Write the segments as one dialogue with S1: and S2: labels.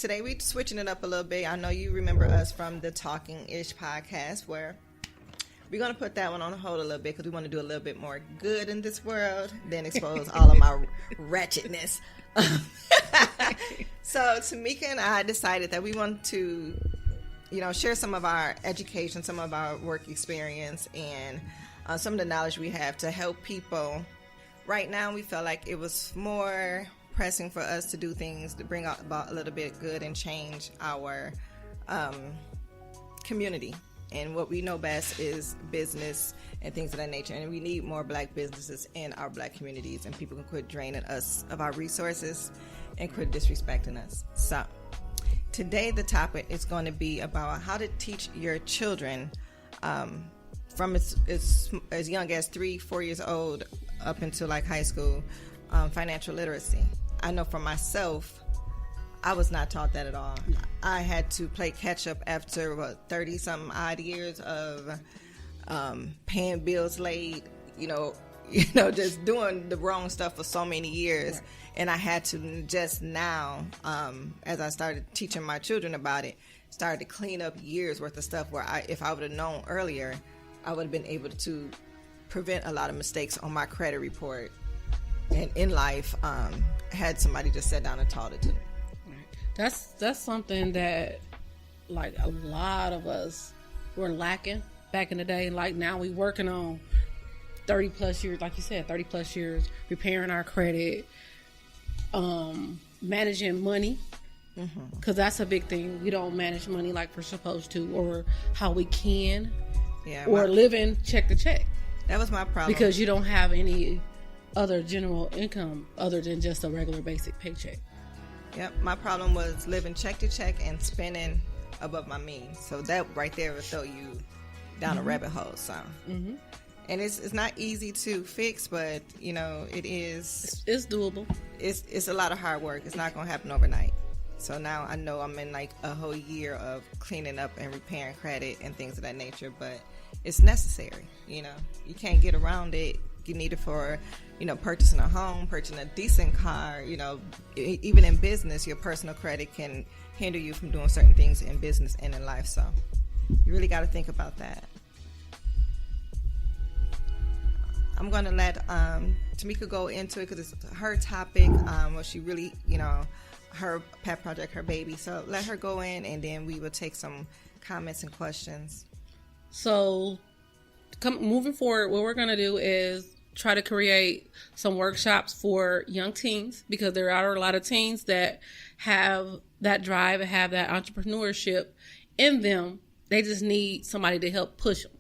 S1: today we're switching it up a little bit. I know you remember us from the Talking Ish podcast, where we're going to put that one on hold a little bit because we want to do a little bit more good in this world than expose all of my wretchedness. So Tamika and I decided that we want to, share some of our education, some of our work experience, and some of the knowledge we have to help people. Right now, we felt like it was more pressing for us to do things to bring about a little bit good and change our community. And what we know best is business and things of that nature. And we need more black businesses in our black communities, and people can quit draining us of our resources and quit disrespecting us. So today the topic is going to be about how to teach your children from as young as 3-4 years old up until like high school, financial literacy. I know for myself, I was not taught that at all. I had to play catch up after 30-something odd years of paying bills late, just doing the wrong stuff for so many years. Right. And I had to just now, as I started teaching my children about it, started to clean up years worth of stuff where if I would have known earlier, I would have been able to prevent a lot of mistakes on my credit report and in life, had somebody just sat down and taught it to me.
S2: That's something that like a lot of us were lacking back in the day. Like now we working on 30 plus years, like you said, 30 plus years, repairing our credit, managing money, because that's a big thing. We don't manage money like we're supposed to, or how we can, or living check to check.
S1: That was my problem.
S2: Because you don't have any other general income other than just a regular basic paycheck.
S1: Yep, my problem was living check to check and spending above my means. So that right there will throw you down a rabbit hole. So, and it's not easy to fix, but it is.
S2: It's doable.
S1: It's a lot of hard work. It's not going to happen overnight. So now I know I'm in like a whole year of cleaning up and repairing credit and things of that nature, but it's necessary. You can't get around it. You need it for, purchasing a home, purchasing a decent car. Even in business, your personal credit can hinder you from doing certain things in business and in life. So you really got to think about that. I'm going to let Tamika go into it because it's her topic. She really, her pet project, her baby. So let her go in, and then we will take some comments and questions.
S2: So moving forward, what we're going to do is try to create some workshops for young teens, because there are a lot of teens that have that drive and have that entrepreneurship in them. They just need somebody to help push them.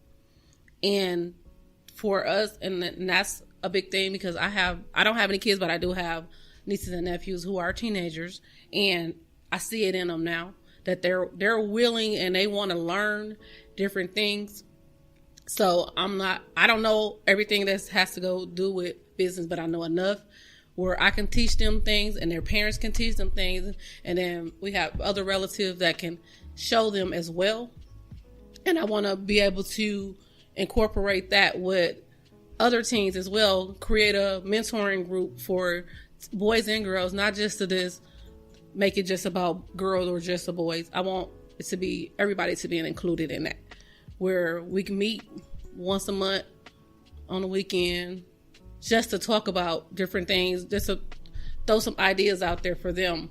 S2: And for us, and that's a big thing, because I don't have any kids, but I do have nieces and nephews who are teenagers, and I see it in them now that they're willing and they want to learn different things. So I don't know everything that has to go do with business, but I know enough where I can teach them things and their parents can teach them things. And then we have other relatives that can show them as well. And I want to be able to incorporate that with other teens as well, create a mentoring group for boys and girls, not just to this, make it just about girls or just the boys. I want it to be everybody to be included in that, where we can meet once a month on the weekend just to talk about different things, just to throw some ideas out there for them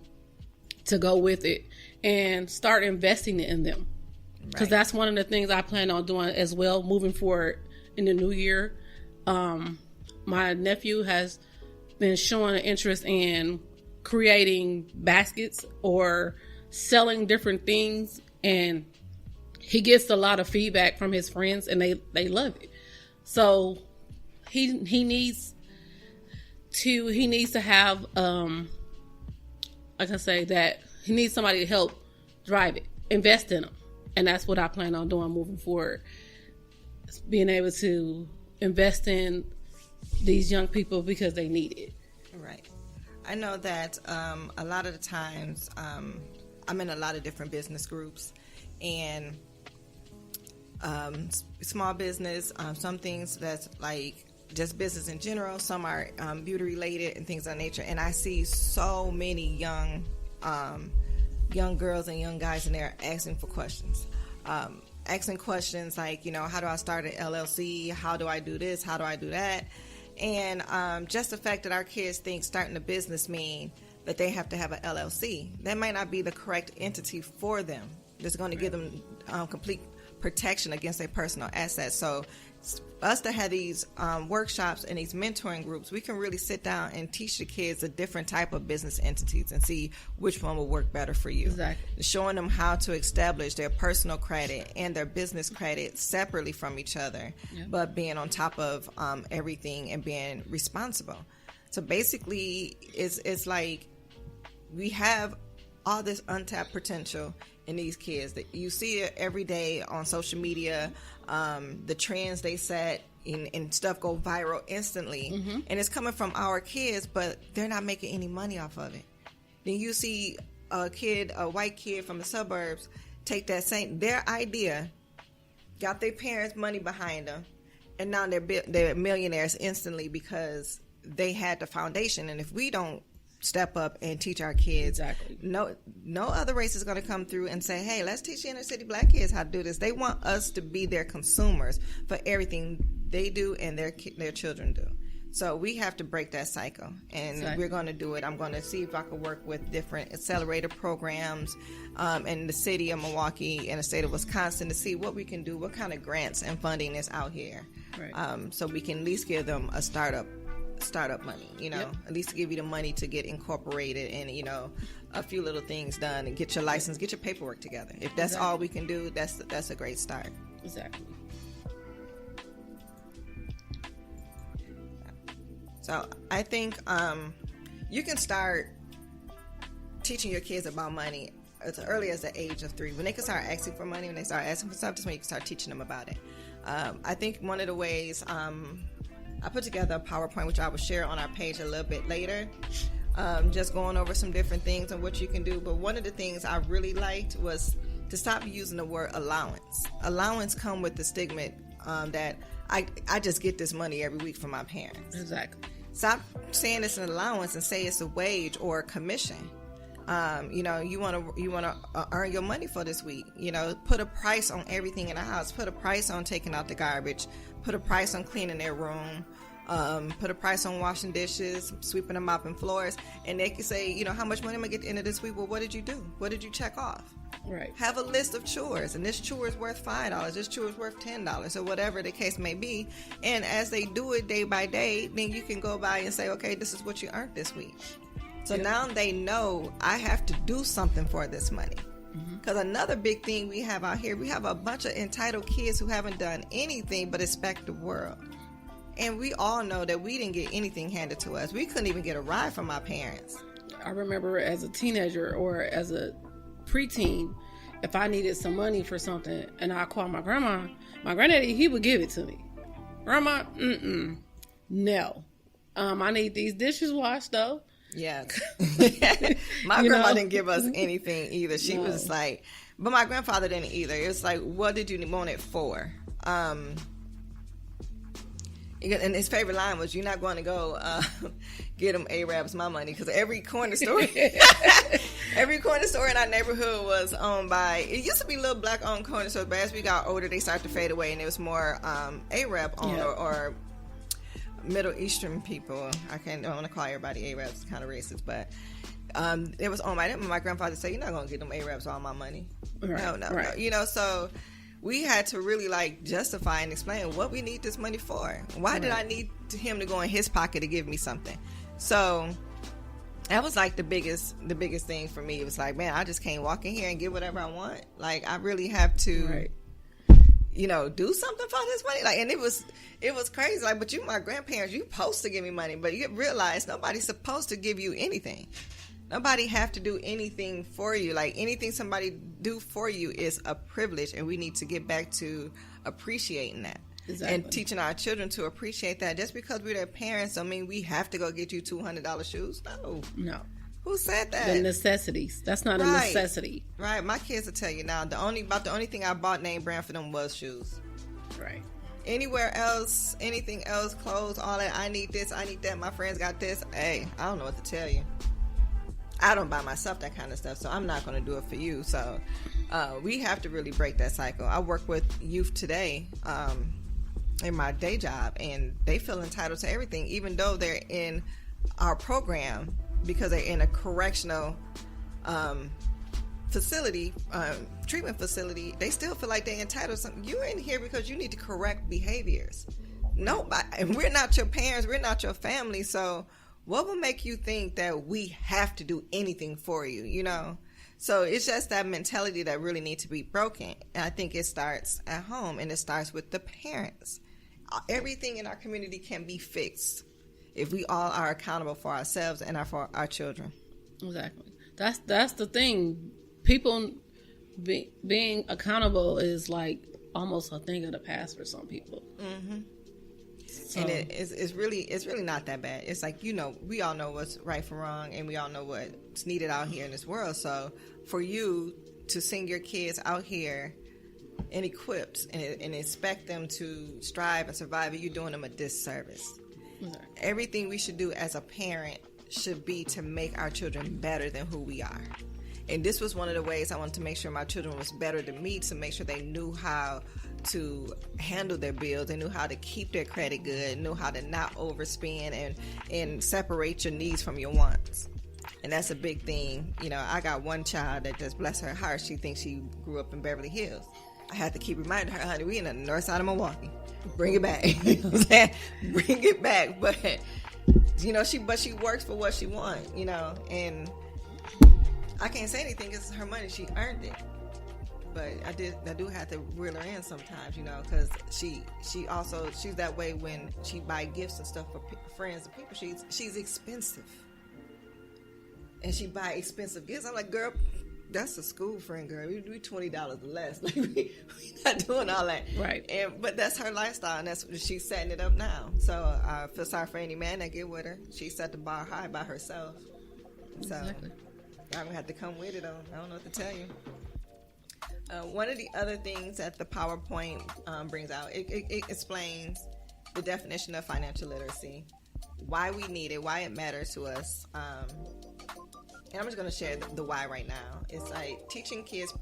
S2: to go with it and start investing in them. Because that's one of the things I plan on doing as well moving forward in the new year. My nephew has been showing an interest in creating baskets or selling different things, and he gets a lot of feedback from his friends, and they love it. So he needs to have like I say, that he needs somebody to help drive it, invest in him, and that's what I plan on doing moving forward. Being able to invest in these young people because they need it.
S1: Right. I know that a lot of the times I'm in a lot of different business groups, and small business, some things that's like just business in general, some are beauty related and things of that nature. And I see so many young young girls and young guys in there asking for questions. Asking questions like, how do I start an LLC? How do I do this? How do I do that? And just the fact that our kids think starting a business means that they have to have an LLC. That might not be the correct entity for them. It's going to give them complete protection against their personal assets. So us to have these workshops and these mentoring groups, we can really sit down and teach the kids a different type of business entities and see which one will work better for you.
S2: Exactly.
S1: Showing them how to establish their personal credit and their business credit separately from each other, but being on top of everything and being responsible. So basically, it's like we have all this untapped potential in these kids that you see it every day on social media. The trends they set and stuff go viral instantly, and it's coming from our kids, but they're not making any money off of it. Then you see a white kid from the suburbs, take their idea, got their parents' money behind them, and now they're millionaires instantly because they had the foundation. And if we don't step up and teach our kids, no other race is going to come through and say, hey, let's teach inner city black kids how to do this. They want us to be their consumers for everything they do and their children do. So we have to break that cycle, and we're going to do it. I'm going to see if I can work with different accelerator programs in the city of Milwaukee and the state of Wisconsin to see what we can do, what kind of grants and funding is out here, so we can at least give them a startup money, at least give you the money to get incorporated and, a few little things done and get your license, get your paperwork together. If that's all we can do, that's a great start.
S2: Exactly.
S1: So I think you can start teaching your kids about money as early as the age of 3. When they can start asking for money, when they start asking for stuff, that's when you can start teaching them about it. I think one of the ways I put together a PowerPoint, which I will share on our page a little bit later, just going over some different things and what you can do. But one of the things I really liked was to stop using the word allowance. Allowance come with the stigma that I just get this money every week from my parents.
S2: Exactly.
S1: Stop saying it's an allowance and say it's a wage or a commission. You want to earn your money for this week. Put a price on everything in the house. Put a price on taking out the garbage. Put a price on cleaning their room. Put a price on washing dishes, sweeping and mopping floors. And they can say, how much money am I get at the end of this week? Well, what did you do? What did you check off?
S2: Right.
S1: Have a list of chores, and this chore is worth $5. This chore is worth $10, or whatever the case may be. And as they do it day by day, then you can go by and say, okay, this is what you earned this week. So now they know I have to do something for this money. Because another big thing we have out here, we have a bunch of entitled kids who haven't done anything but expect the world. And we all know that we didn't get anything handed to us. We couldn't even get a ride from our parents.
S2: I remember as a teenager or as a preteen, if I needed some money for something and I called my granddaddy, he would give it to me. Grandma, no. I need these dishes washed though.
S1: Yeah. My grandma didn't give us anything either. She was like, but my grandfather didn't either. It's like, what did you want it for? And his favorite line was, you're not going to go get them Arabs my money, because every corner store in our neighborhood was owned by, it used to be little black owned corner stores, but as we got older they started to fade away and it was more Arab owned or Middle Eastern people. I don't want to call everybody Arabs, it's kind of racist, but it was owned by them. And my grandfather said, you're not going to get them Arabs all my money.
S2: Right,
S1: no. So we had to really justify and explain what we need this money for. Why did I need him to go in his pocket to give me something? So that was the biggest thing for me. It was like, man, I just can't walk in here and get whatever I want. I really have to do something for this money. And it was crazy. But you, my grandparents, you supposed to give me money, but you realize nobody's supposed to give you anything. Nobody have to do anything for you. Anything somebody do for you is a privilege, and we need to get back to appreciating that. Exactly. And teaching our children to appreciate that. Just because we're their parents don't mean we have to go get you $200 shoes. No. Who said that?
S2: The necessities. That's not a necessity.
S1: Right. My kids will tell you now, the only thing I bought name brand for them was shoes.
S2: Right.
S1: Anywhere else, anything else, clothes, all that, I need this, I need that, my friends got this. Hey, I don't know what to tell you. I don't buy myself that kind of stuff, so I'm not going to do it for you. So we have to really break that cycle. I work with youth today in my day job, and they feel entitled to everything, even though they're in our program, because they're in a correctional facility, treatment facility. They still feel like they're entitled to something. You're in here because you need to correct behaviors. Nobody, and we're not your parents, we're not your family, so what will make you think that we have to do anything for you, you know? So it's just that mentality that really needs to be broken. And I think it starts at home, and it starts with the parents. Everything in our community can be fixed if we all are accountable for ourselves and for our children.
S2: Exactly. That's the thing. People being accountable is like almost a thing of the past for some people.
S1: Mm-hmm. So. And it's really not that bad. It's like, you know, we all know what's right from wrong, and we all know what's needed out here in this world. So for you to send your kids out here and equipped and expect them to strive and survive, you're doing them a disservice. Mm-hmm. Everything we should do as a parent should be to make our children better than who we are. And this was one of the ways I wanted to make sure my children was better than me, to make sure they knew how to handle their bills, they knew how to keep their credit good, knew how to not overspend and separate your needs from your wants. And that's a big thing. You know, I got one child that just, bless her heart, she thinks she grew up in Beverly Hills. I had to keep reminding her, honey, we in the north side of Milwaukee. Bring it back. You know what I'm saying? Bring it back. But, you know, she works for what she wants, you know, and I can't say anything because it's her money. She earned it. But I do have to reel her in sometimes, you know, because she's that way when she buy gifts and stuff for friends and people. She's expensive, and she buy expensive gifts. I'm like, girl, that's a school friend, girl. We do $20 less. Like we not doing all that,
S2: right?
S1: But that's her lifestyle, and that's she's setting it up now. So I feel sorry for any man that get with her. She set the bar high by herself. So
S2: exactly.
S1: I'm gonna have to come with it. I don't know what to tell you. One of the other things that the PowerPoint brings out, it explains the definition of financial literacy, why we need it, why it matters to us. And I'm just going to share the why right now. It's like teaching kids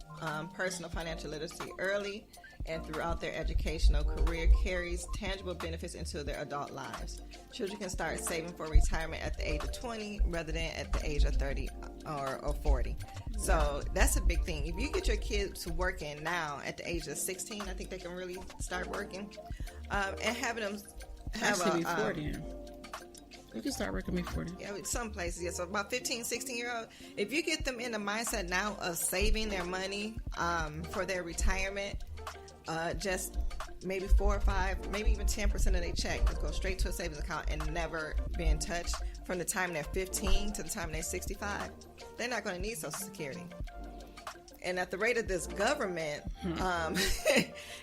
S1: personal financial literacy early and throughout their educational career carries tangible benefits into their adult lives. Children can start saving for retirement at the age of 20 rather than at the age of 30 or 40. So that's a big thing. If you get your kids working now at the age of 16, I think they can really start working. And having them have
S2: actually before then. You can start working before then.
S1: Yeah, some places, yeah. So about 15, 16-year-old, if you get them in the mindset now of saving their money for their retirement, just maybe 4 or 5, maybe even 10% of their check just go straight to a savings account and never being touched from the time they're 15 to the time they're 65, they're not going to need Social Security. And at the rate of this government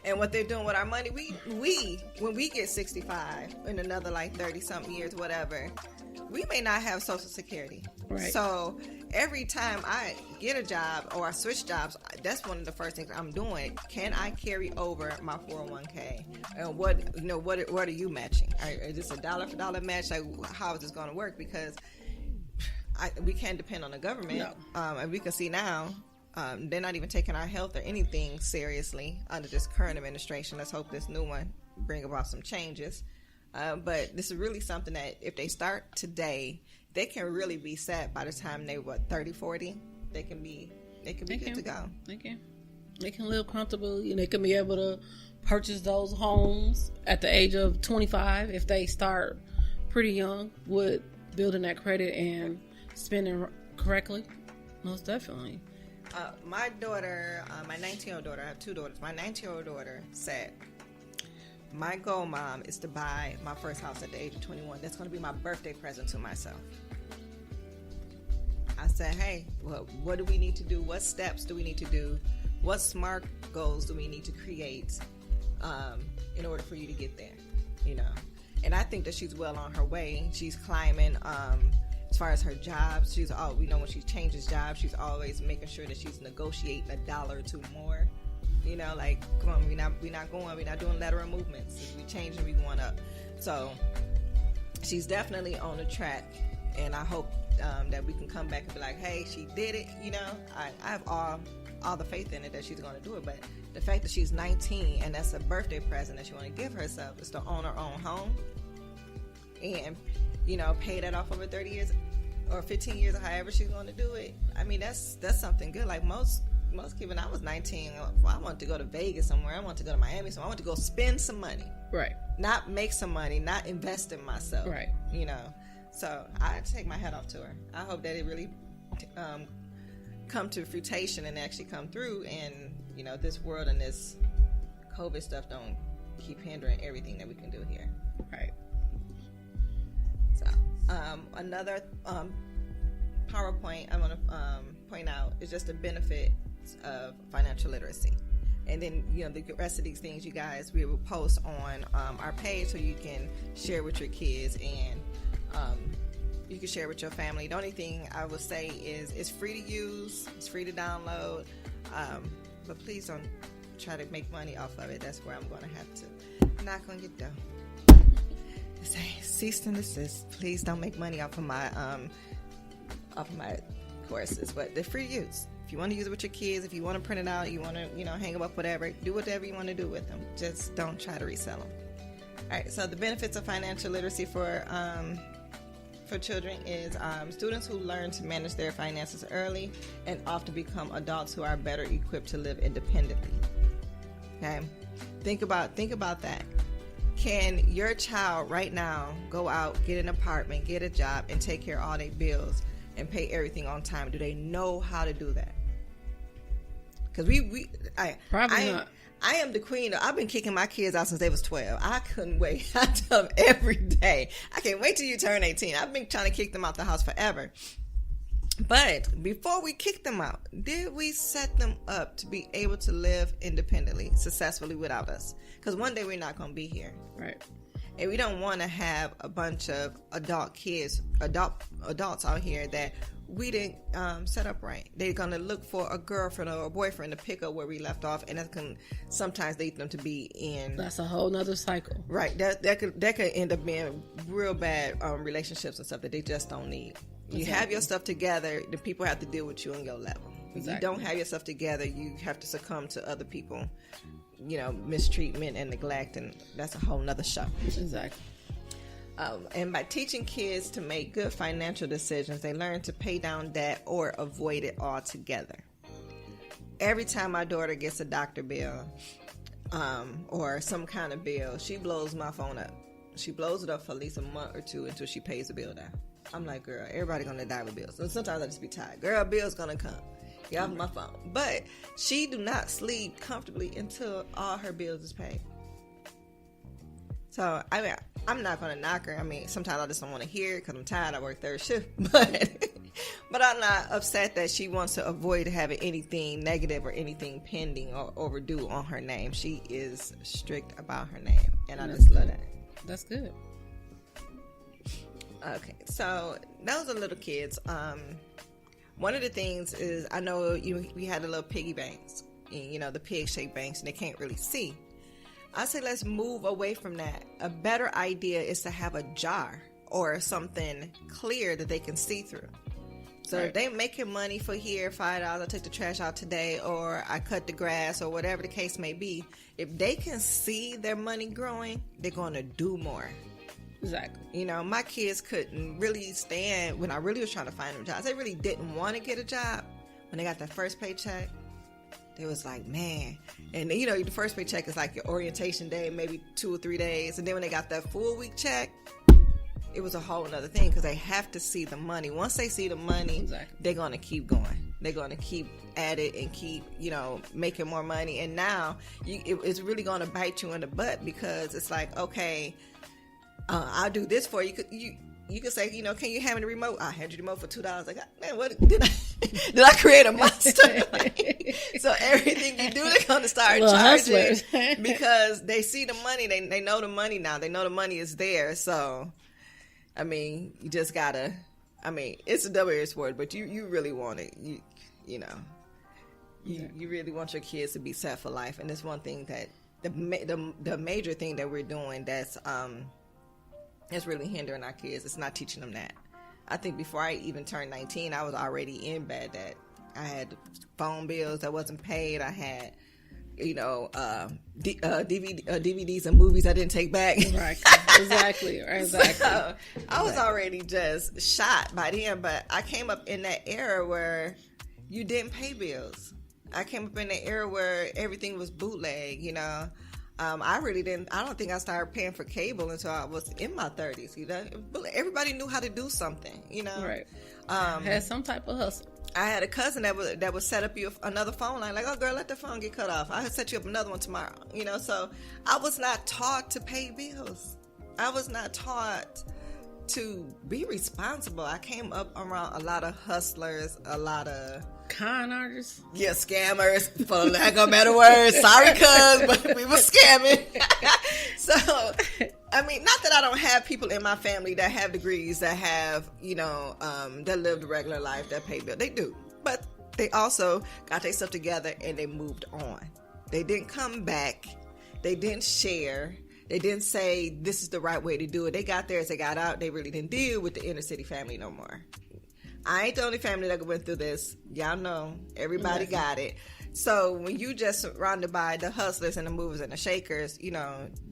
S1: and what they're doing with our money, we when we get 65 in another like 30 something years, whatever, we may not have Social Security.
S2: Right.
S1: So every time I get a job or I switch jobs, that's one of the first things I'm doing. Can I carry over my 401k? And what are you matching? Is this a dollar for dollar match? Like, how is this going to work? Because we can't depend on the government.
S2: No.
S1: And we can see now. They're not even taking our health or anything seriously under this current administration. Let's hope this new one bring about some changes. But this is really something that if they start today, they can really be set by the time they 30, 40. They can be good to go.
S2: They can live comfortably, and they can be able to purchase those homes at the age of 25 if they start pretty young with building that credit and spending correctly. Most definitely.
S1: My daughter, my 19-year-old daughter, I have 2 daughters. My 19-year-old daughter said, my goal, Mom, is to buy my first house at the age of 21. That's going to be my birthday present to myself. I said, hey, well, what do we need to do? What steps do we need to do? What SMART goals do we need to create in order for you to get there? You know, and I think that she's well on her way. She's climbing. As far as her jobs, we know when she changes jobs, she's always making sure that she's negotiating $1 or 2 more. You know, like, come on, we're not doing lateral movements. If we changing, we going up. So she's definitely on the track, and I hope that we can come back and be like, hey, she did it. You know, I have all the faith in it that she's going to do it. But the fact that she's 19 and that's a birthday present that she want to give herself is to own her own home and, you know, pay that off over 30 years or 15 years or however she's going to do it. I mean, that's something good. Like most kids, when I was 19, I wanted to go to Vegas somewhere. I wanted to go to Miami somewhere. I wanted to go spend some money. Right. Not make some money, not invest in myself. Right. You know, so I take my hat off to her. I hope that it really come to fruition and actually come through, and, you know, this world and this COVID stuff don't keep hindering everything that we can do here. Right. So another PowerPoint I want to point out is just the benefits of financial literacy. And then, you know, the rest of these things, you guys, we will post on our page so you can share with your kids, and you can share with your family. The only thing I would say is it's free to use, it's free to download, but please don't try to make money off of it. That's where I'm going to have to knock on your door. Say cease and desist. Please don't make money off of my courses, but they're free to use. If you want to use it with your kids, if you want to print it out, you want to, you know, hang them up, whatever, do whatever you want to do with them. Just don't try to resell them. All right. So the benefits of financial literacy for children is students who learn to manage their finances early and often become adults who are better equipped to live independently. Okay. Think about that. Can your child right now go out, get an apartment, get a job, and take care of all their bills and pay everything on time? Do they know how to do that? Because probably not. I am the queen. I've been kicking my kids out since they was 12. I couldn't wait. I tell them every day, I can't wait till you turn 18. I've been trying to kick them out the house forever. But before we kicked them out, did we set them up to be able to live independently, successfully without us? Because one day we're not going to be here. Right. And we don't want to have a bunch of adults out here that we didn't set up right. They're going to look for a girlfriend or a boyfriend to pick up where we left off, and that can sometimes lead them to be in. That's a whole nother cycle. Right. That could end up being real bad relationships and stuff that they just don't need. Exactly. You have your stuff together, the people have to deal with you on your level. Exactly. If you don't have your stuff together, you have to succumb to other people, you know, mistreatment and neglect, and that's a whole nother show. Exactly. And by teaching kids to make good financial decisions, they learn to pay down debt or avoid it altogether. Every time my daughter gets a doctor bill or some kind of bill, she blows my phone up. She blows it up for at least a month or two until she pays the bill down. I'm like, girl, everybody gonna die with bills. And sometimes I just be tired. Girl, bill's gonna come. Get off my phone. But she do not sleep comfortably until all her bills is paid. So, I mean, I'm not going to knock her. I mean, sometimes I just don't want to hear it because I'm tired. I work third shift. But I'm not upset that she wants to avoid having anything negative or anything pending or overdue on her name. She is strict about her name. And I just love that. That's good. Okay. So, those are little kids. One of the things is, I know we had the little piggy banks, you know, the pig-shaped banks, and they can't really see. I say let's move away from that. A better idea is to have a jar or something clear that they can see through. So if they're making money for here, $5, I take the trash out today, or I cut the grass, or whatever the case may be, if they can see their money growing, they're going to do more. Exactly. You know, my kids couldn't really stand when I really was trying to find them jobs. They really didn't want to get a job. When they got their first paycheck, they was like, man. And, you know, the first paycheck is like your orientation day, maybe 2 or 3 days. And then when they got that full week check, it was a whole other thing because they have to see the money. Once they see the money, they're going to keep going. They're going to keep at it and keep, you know, making more money. And now it's really going to bite you in the butt because it's like, okay, I'll do this for you. You could say, you know, can you hand me the remote? I'll hand you the remote for $2. Like, man, what did I create a monster? So everything you do, they're going to start charging because they see the money. They know the money now. They know the money is there. So, I mean, you just gotta. I mean, it's a double-edged sword, but you really want it. You know, you really want your kids to be set for life, and it's one thing that the major thing that we're doing that's really hindering our kids. It's not teaching them that. I think before I even turned 19, I was already in bad debt. I had phone bills that wasn't paid. I had, DVDs and movies I didn't take back.
S2: Right. Exactly.
S1: So I was already just shot by then, but I came up in that era where you didn't pay bills. I came up in the era where everything was bootleg, I really didn't. I don't think I started paying for cable until I was in my 30s. Everybody knew how to do something.
S2: Right. Had some type of hustle.
S1: I had a cousin that would set up you another phone line. Like, oh girl, let the phone get cut off. I'll set you up another one tomorrow. So I was not taught to pay bills. I was not taught to be responsible. I came up around a lot of hustlers, a lot of
S2: con artists.
S1: Yeah, scammers, for lack of a better word. Sorry, cuz, but we were scamming. So, I mean, not that I don't have people in my family that have degrees, that have, that lived a regular life, that pay bills. They do. But they also got their stuff together and they moved on. They didn't come back. They didn't share. They didn't say, this is the right way to do it. They got there as they got out. They really didn't deal with the inner city family no more. I ain't the only family that went through this. Y'all know. Everybody got it. So when you just surrounded by the hustlers and the movers and the shakers,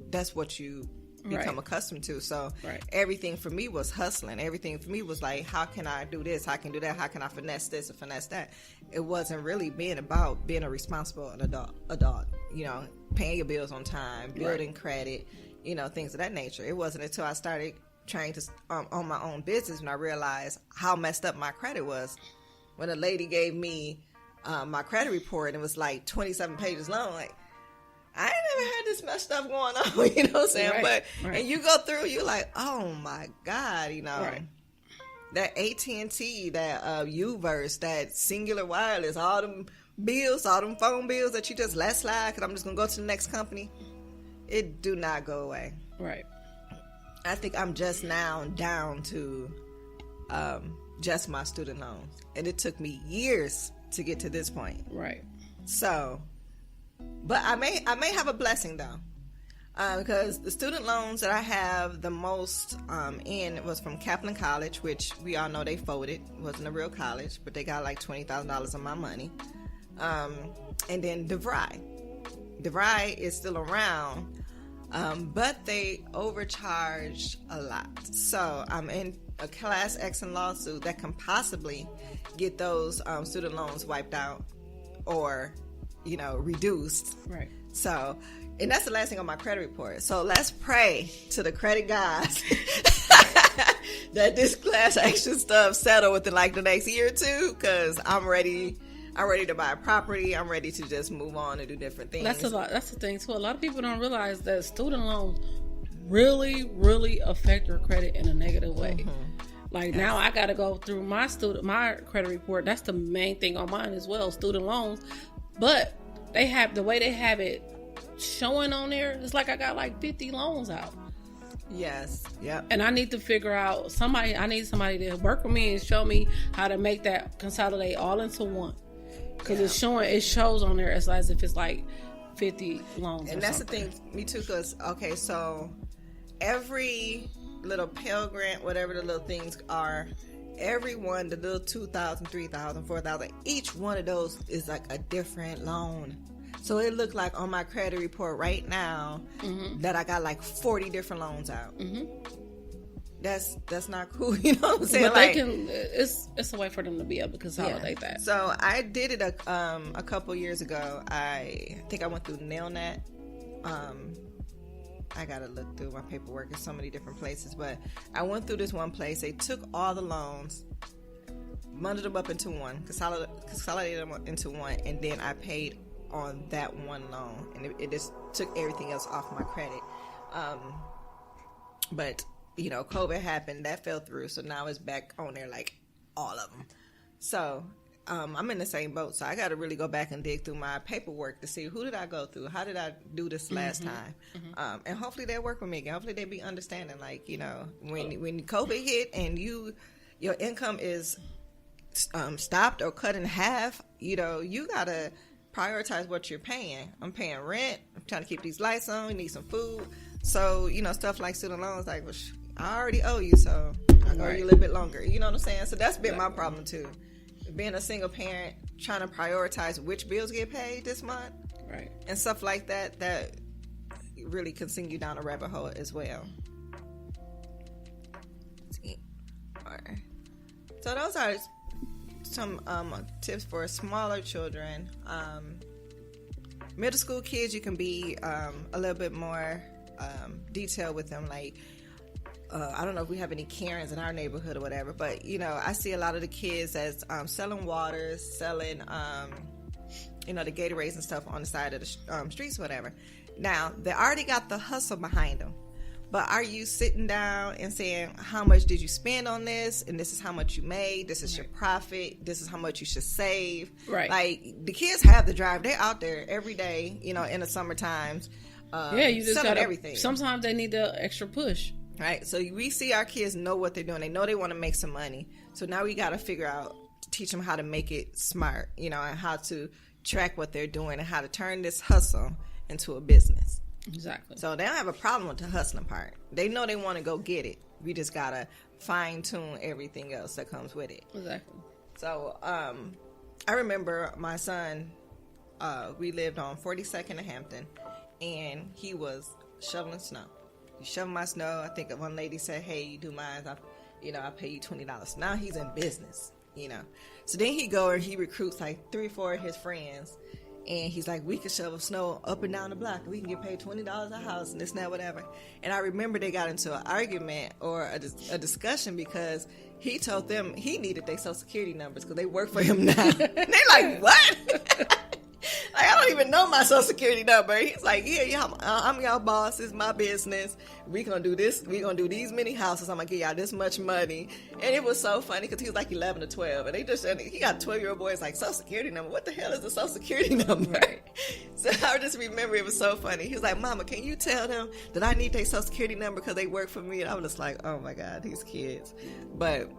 S1: that's what you become accustomed to. So everything for me was hustling. Everything for me was like, how can I do this? How can I do that? How can I finesse this or finesse that? It wasn't really being about being a responsible adult, paying your bills on time, building credit, things of that nature. It wasn't until I started trying to own my own business when I realized how messed up my credit was. When a lady gave me my credit report and it was like 27 pages long, like, I ain't never had this much stuff going on, you know what I'm saying? And you go through, you're like, oh my God, that AT&T, that Uverse, that Singular Wireless, all them bills, all them phone bills that you just let slide because I'm just going to go to the next company, it do not go away.
S2: Right.
S1: I think I'm just now down to just my student loans. And it took me years to get to this point.
S2: Right.
S1: So, but I may have a blessing though. Because the student loans that I have the most in was from Kaplan College, which we all know they folded. It wasn't a real college, but they got like $20,000 of my money. And then DeVry. DeVry is still around. But they overcharged a lot. So I'm in a class action lawsuit that can possibly get those student loans wiped out or, reduced.
S2: Right.
S1: So, and that's the last thing on my credit report. So let's pray to the credit gods that this class action stuff settle within like the next year or two, because I'm ready to buy a property. I'm ready to just move on and do different things.
S2: That's the thing too. A lot of people don't realize that student loans really, really affect your credit in a negative way. Mm-hmm. Like now I got to go through my credit report. That's the main thing on mine as well, student loans. But they have the way they have it showing on there. It's like I got like 50 loans out.
S1: Yes. Yep.
S2: And I need to figure out I need somebody to work with me and show me how to make that consolidate all into one. Because it shows on there as if it's like 50 loans.
S1: And that's something. The thing, me too, because, okay, so every little Pell Grant, whatever the little things are, every one, the little 2,000, 3,000, 4,000, each one of those is like a different loan. So it looked like on my credit report right now that I got like 40 different loans out. Mm-hmm. That's not cool, you know what I'm saying?
S2: But they can. It's a way for them to be able to consolidate that.
S1: So I did it a couple years ago. I think I went through Nailnet. I gotta look through my paperwork in so many different places, but I went through this one place. They took all the loans, bundled them up into one, consolidated them into one, and then I paid on that one loan, and it just took everything else off my credit. But COVID happened, that fell through, so now it's back on there, like all of them. So I'm in the same boat, so I got to really go back and dig through my paperwork to see who did I go through, how did I do this last time, and hopefully they'll work with me again. Hopefully they'll be understanding, like when COVID hit and your income is stopped or cut in half, you gotta prioritize what you're paying. I'm paying rent. I'm trying to keep these lights on. We need some food. So stuff like student loans, like, I already owe you, so I owe you a little bit longer. You know what I'm saying? So that's been my problem too. Being a single parent, trying to prioritize which bills get paid this month,
S2: right,
S1: and stuff like that, that really can send you down a rabbit hole as well. All right. So those are some tips for smaller children. Middle school kids, you can be a little bit more detailed with them. Like, I don't know if we have any Karens in our neighborhood or whatever, but, you know, I see a lot of the kids that's selling waters, selling, you know, the Gatorades and stuff on the side of the streets or whatever. Now, they already got the hustle behind them. But are you sitting down and saying, how much did you spend on this? And this is how much you made. This is your profit. This is how much you should save.
S2: Right.
S1: Like, the kids have the drive. They're out there every day, you know, in the summer times.
S2: You just got
S1: everything.
S2: Sometimes they need the extra push.
S1: Right. So we see our kids know what they're doing. They know they want to make some money. So now we got to figure out, teach them how to make it smart, you know, and how to track what they're doing and how to turn this hustle into a business.
S2: Exactly.
S1: So they don't have a problem with the hustling part. They know they want to go get it. We just got to fine tune everything else that comes with it.
S2: Exactly.
S1: So I remember my son, we lived on 42nd and Hampton, and he was shoveling snow. He shoveled my snow. I think one lady said, hey, you do mine. I pay you $20. Now he's in business, you know. So then he go and he recruits like 3 or 4 of his friends. And he's like, we can shovel snow up and down the block. And we can get paid $20 a house and this and that, whatever. And I remember they got into an argument or a discussion because he told them he needed their Social Security numbers because they work for him now. And they like, what? Like, I don't even know my Social Security number. He's like, yeah, I'm y'all boss. It's my business. We gonna do this. We gonna do these many houses. I'm gonna give y'all this much money. And it was so funny because he was like 11 or 12. And he got 12-year-old boys like, Social Security number? What the hell is a Social Security number? Right. So I just remember it was so funny. He was like, Mama, can you tell them that I need their Social Security number because they work for me? And I was just like, oh my God, these kids. But,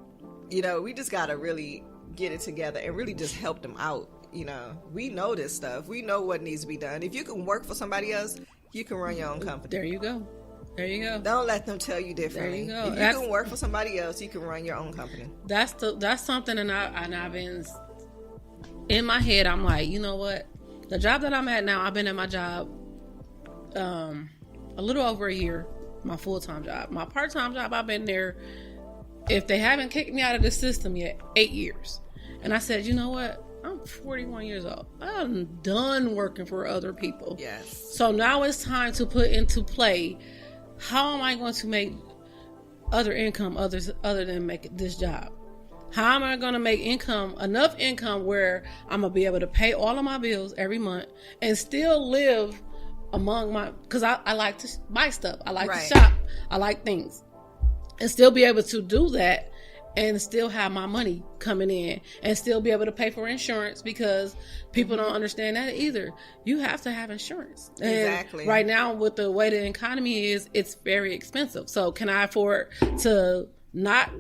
S1: you know, we just gotta really get it together and really just help them out. You know, we know this stuff. We know what needs to be done. If you can work for somebody else, you can run your own company.
S2: There you go. There you go.
S1: Don't let them tell you differently.
S2: There you go.
S1: If you can work for somebody else, you can run your own company.
S2: That's something, and I've been in my head. I'm like, you know what? The job that I'm at now, I've been at my job a little over a year. My full-time job. My part-time job, I've been there. If they haven't kicked me out of the system yet, 8 years. And I said, you know what? I'm 41 years old. I'm done working for other people.
S1: Yes.
S2: So now it's time to put into play, how am I going to make other income other than make this job? How am I going to make enough income where I'm going to be able to pay all of my bills every month and still live among because I like to buy stuff. I like to shop. I like things. And still be able to do that and still have my money coming in and still be able to pay for insurance because people don't understand that either. You have to have insurance.
S1: Exactly.
S2: And right now, with the way the economy is, it's very expensive. So can I afford to not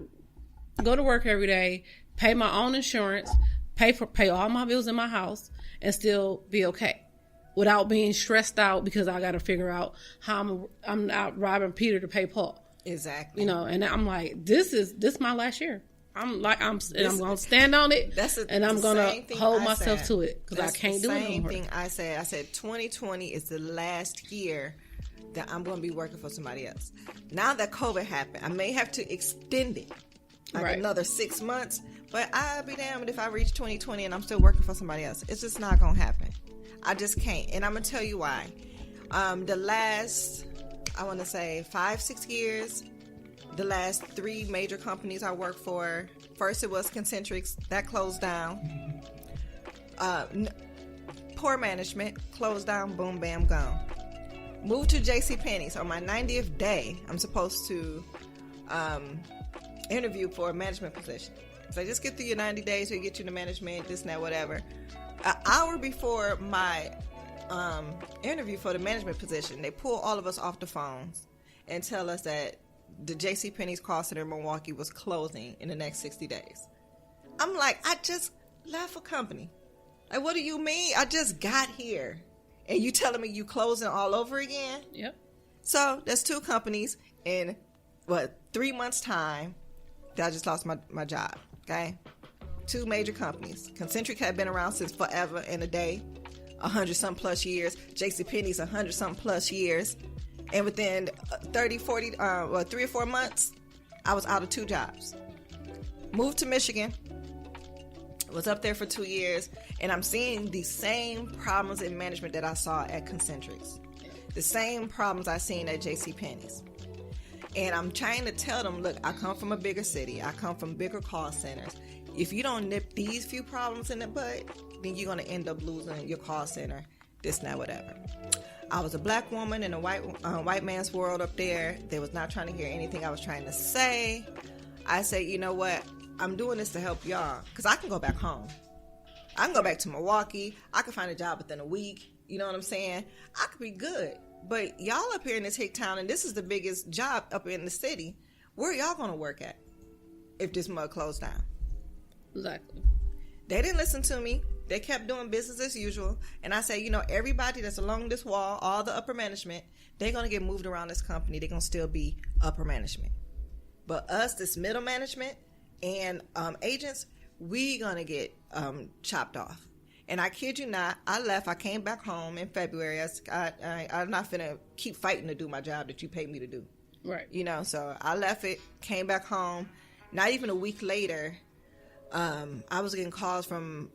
S2: go to work every day, pay my own insurance, pay all my bills in my house, and still be okay without being stressed out because I got to figure out how I'm not robbing Peter to pay Paul.
S1: Exactly.
S2: You know, and I'm like, this is my last year. I'm going to stand on it, and I'm going to hold myself to it because I can't do it anymore.
S1: Same thing I said 2020 is the last year that I'm going to be working for somebody else. Now that COVID happened, I may have to extend it another 6 months, but I'll be damned if I reach 2020 and I'm still working for somebody else. It's just not going to happen. I just can't. And I'm going to tell you why. The last, I want to say 5-6 years, the last 3 major companies I worked for, first it was Concentrics, that closed down. Poor management, closed down, boom, bam, gone. Moved to JCPenney's. On my 90th day, I'm supposed to interview for a management position. So just get through your 90 days, we'll get you to management, this and that, whatever. An hour before my interview for the management position, they pull all of us off the phones and tell us that the JCPenney's call center in Milwaukee was closing in the next 60 days. I'm like, I just left a company. Like, what do you mean? I just got here. And you telling me you closing all over again?
S2: Yep.
S1: So there's 2 companies in 3 months time that I just lost my job. Okay, 2 major companies. Concentric had been around since forever and a day, 100-something plus years. JCPenney's 100-something plus years, and within 3 or 4 months, I was out of 2 jobs. Moved to Michigan. Was up there for 2 years, and I'm seeing the same problems in management that I saw at Concentric's. The same problems I seen at JCPenney's. And I'm trying to tell them, look, I come from a bigger city. I come from bigger call centers. If you don't nip these few problems in the bud, then you're going to end up losing your call center, this, that, whatever. I was a black woman in a white man's world up there. They was not trying to hear anything I was trying to say. I say, you know what? I'm doing this to help y'all, because I can go back home. I can go back to Milwaukee. I can find a job within a week. You know what I'm saying? I could be good. But y'all up here in this hick town, and this is the biggest job up in the city, where are y'all going to work at if this mug closed down?
S2: Exactly.
S1: They didn't listen to me. They kept doing business as usual. And I say, you know, everybody that's along this wall, all the upper management, they're going to get moved around this company. They're going to still be upper management. But us, this middle management and agents, we going to get chopped off. And I kid you not, I left. I came back home in February. I'm not finna keep fighting to do my job that you paid me to do.
S2: Right.
S1: You know, so I left it, came back home. Not even a week later, I was getting calls from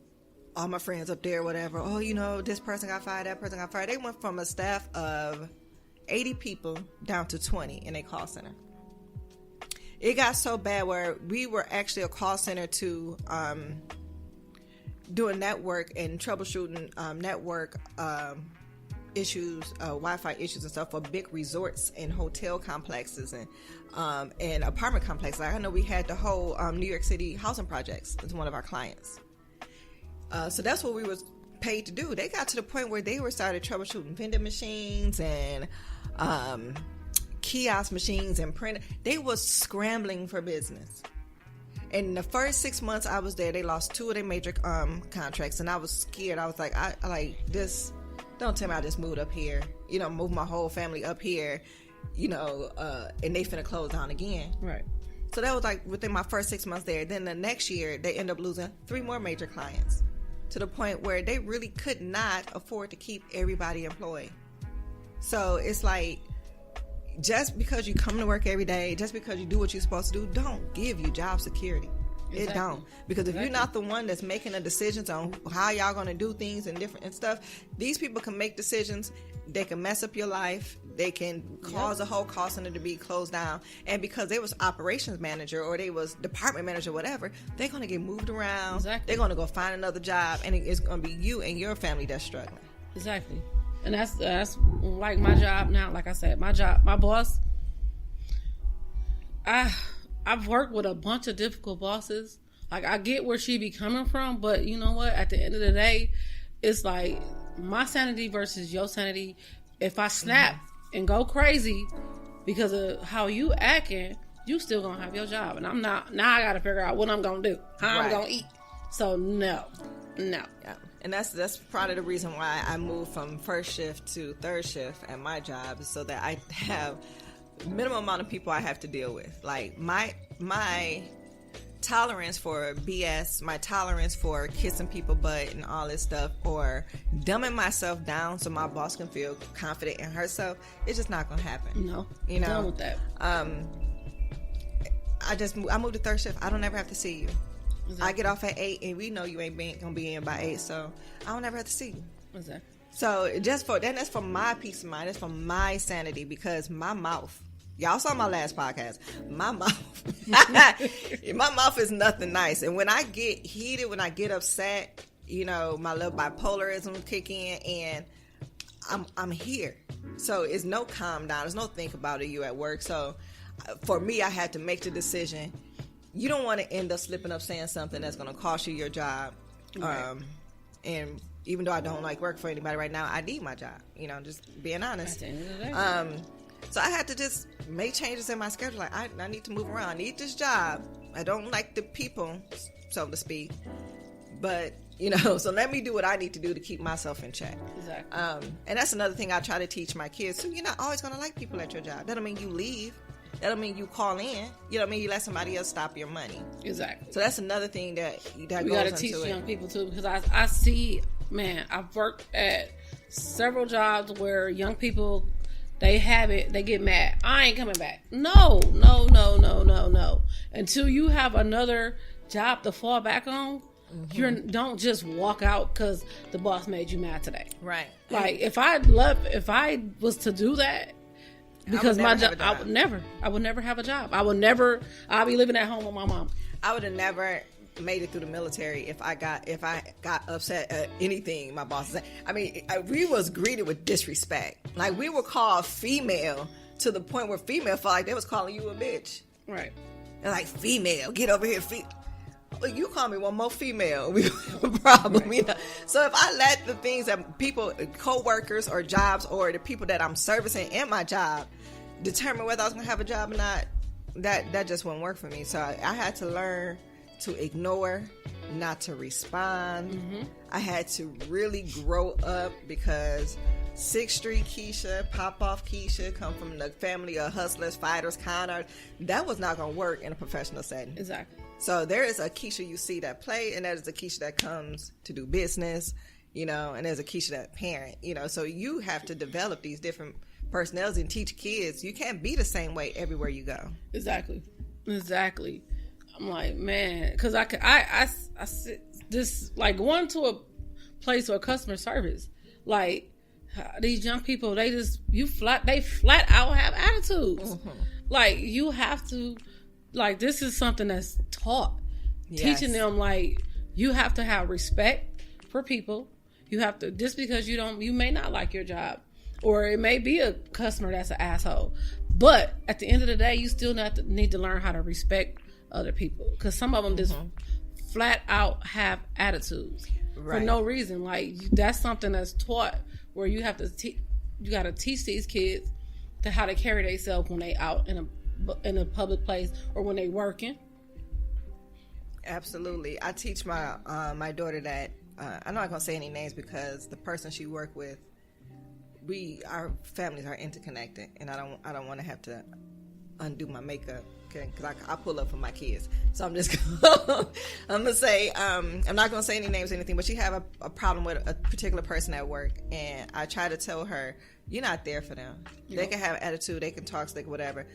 S1: all my friends up there, whatever. Oh, you know, this person got fired, that person got fired. They went from a staff of 80 people down to 20 in a call center. It got so bad where we were actually a call center to doing network and troubleshooting network issues, Wi-Fi issues and stuff for big resorts and hotel complexes and apartment complexes. Like I know we had the whole New York City housing projects as one of our clients. So that's what we was paid to do. They got to the point where they were started troubleshooting vending machines and kiosk machines and print. They was scrambling for business. In the first 6 months I was there, they lost 2 of their major contracts, and I was scared. I was like, I like this. Don't tell me I just moved up here, you know, move my whole family up here, you know, and they finna close down again.
S2: Right.
S1: So that was like within my first 6 months there. Then the next year, they end up losing 3 more major clients to the point where they really could not afford to keep everybody employed. So it's like, just because you come to work every day, just because you do what you're supposed to do, don't give you job security. Exactly. It don't. Because if you're not the one that's making the decisions on how y'all going to do things and different and stuff, these people can make decisions. They can mess up your life. They can cause a whole call center to be closed down. And because they was operations manager or they was department manager, whatever, they're going to get moved around. Exactly. They're going to go find another job, and it's going to be you and your family that's struggling.
S2: Exactly. And that's like my job now. Like I said, my boss, I've worked with a bunch of difficult bosses. Like, I get where she be coming from, but you know what? At the end of the day, it's like my sanity versus your sanity. If I snap and go crazy because of how you acting, you still gonna have your job, and I'm not. Now I gotta figure out what I'm gonna do, how I'm gonna eat. So no. Yeah.
S1: And that's part of the reason why I moved from first shift to third shift at my job, is so that I have minimum amount of people I have to deal with. Like my tolerance for BS, my tolerance for kissing people butt and all this stuff, or dumbing myself down so my boss can feel confident in herself, it's just not gonna happen.
S2: No,
S1: you know.
S2: Done with that.
S1: I moved to third shift. I don't ever have to see you. Exactly. I get off at 8, and we know you ain't gonna be in by 8, so I don't ever have to see you.
S2: Exactly.
S1: So that's for my peace of mind. That's for my sanity, because my mouth. Y'all saw my last podcast. My mouth is nothing nice. And when I get heated, when I get upset, you know, my little bipolarism kick in, and I'm here. So it's no calm down. There's no think about it. You at work. So for me, I had to make the decision. You don't want to end up slipping up saying something that's going to cost you your job. Right. And even though I don't like work for anybody right now, I need my job. You know, just being honest.
S2: At the end of the day.
S1: So I had to just make changes in my schedule. Like, I need to move around. I need this job. I don't like the people, so to speak. But, you know, so let me do what I need to do to keep myself in check.
S2: Exactly.
S1: And that's another thing I try to teach my kids. So you're not always going to like people at your job. That don't mean you leave. That don't mean you call in. You know what I mean? You let somebody else stop your money.
S2: Exactly.
S1: So that's another thing that
S2: we
S1: goes
S2: got to
S1: into
S2: teach
S1: it.
S2: young people too, because I see, man, I've worked at several jobs where young people, they have it, they get mad. I ain't coming back. No. Until you have another job to fall back on, you don't just walk out because the boss made you mad today.
S1: Right.
S2: Like if I was to do that, because my job, I would never have a job. I'll be living at home with my mom.
S1: I would have never made it through the military if I got upset at anything my boss said. I mean, we was greeted with disrespect. Like, we were called female to the point where female felt like they was calling you a bitch.
S2: Right.
S1: They're like, female, get over here, well, you call me one more female, we have a problem.
S2: Right.
S1: You know? So if I let the things that people, co-workers or jobs, or the people that I'm servicing in my job determine whether I was going to have a job or not, that just wouldn't work for me. So I had to learn to ignore, not to respond. I had to really grow up, because 6th Street Keisha, Pop-Off Keisha, come from the family of hustlers, fighters, con artists. That was not going to work in a professional setting.
S2: Exactly.
S1: So there is a Keisha you see that play, and that is a Keisha that comes to do business, you know, and there's a Keisha that parent, you know. So you have to develop these different personnels and teach kids. You can't be the same way everywhere you go.
S2: Exactly. I'm like, man, because I sit this, like, going to a place or customer service, like, these young people, they flat out have attitudes. Like, you have to, like, this is something that's taught. Yes. Teaching them, like, you have to have respect for people. You have to, just because you may not like your job, or it may be a customer that's an asshole, but at the end of the day, you still need to learn how to respect other people, because some of them just flat out have attitudes for no reason. Like, that's something that's taught, where you have to you got to teach these kids to how to carry themselves when they out in a public place or when they working.
S1: Absolutely. I teach my my daughter that I'm not gonna say any names, because the person she worked with, our families are interconnected, and I don't want to have to undo my makeup, okay? Because I pull up for my kids, so I'm just I'm gonna say I'm not gonna say any names or anything, but she have a problem with a particular person at work, and I try to tell her, you're not there for them. They can have attitude, they can talk slick, whatever.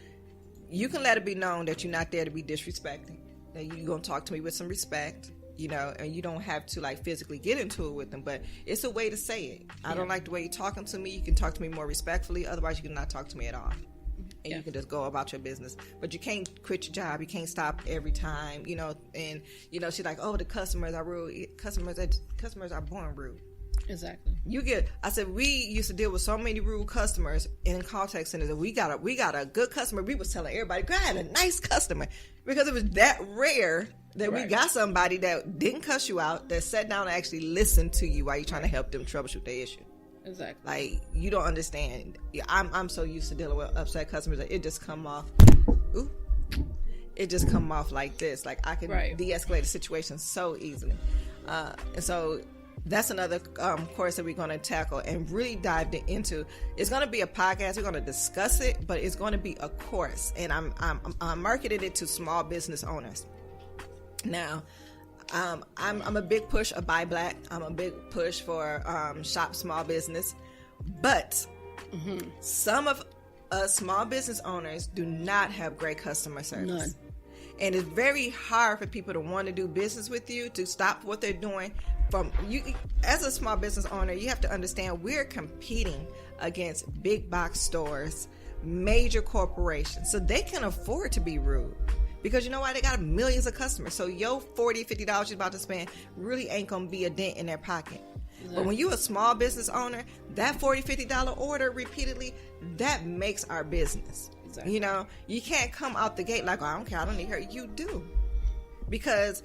S1: You can let it be known that you're not there to be disrespecting. That you're gonna talk to me with some respect, you know, and you don't have to, like, physically get into it with them, but it's a way to say it. I don't like the way you're talking to me. You can talk to me more respectfully, otherwise you can not talk to me at all. And you can just go about your business. But you can't quit your job. You can't stop every time, you know. And, you know, she's like, oh, the customers are rude. Customers are born rude.
S2: Exactly.
S1: I said, we used to deal with so many rude customers in contact centers, and we got a good customer. We was telling everybody, God, I had a nice customer, because it was that rare that we got somebody that didn't cuss you out, that sat down and actually listened to you while you're trying to help them troubleshoot their issue.
S2: Exactly.
S1: Like, you don't understand. I'm so used to dealing with upset customers that it just come off. It just come off like this. Like, I can de-escalate a situation so easily. And so that's another course that we're going to tackle and really dive into. It's going to be a podcast. We're going to discuss it, but it's going to be a course, and I'm marketing it to small business owners. Now, I'm a big push of Buy Black. I'm a big push for shop small business, but some of us small business owners do not have great customer service.
S2: None.
S1: And it's very hard for people to want to do business with you, to stop what they're doing. From you, as a small business owner, you have to understand we're competing against big box stores, major corporations, so they can afford to be rude. Because you know why? They got millions of customers. So your $40, $50 you're about to spend really ain't going to be a dent in their pocket. Exactly. But when you're a small business owner, that $40, $50 order repeatedly, that makes our business. Exactly. You know, you can't come out the gate like, oh, I don't care, I don't need her. You do. Because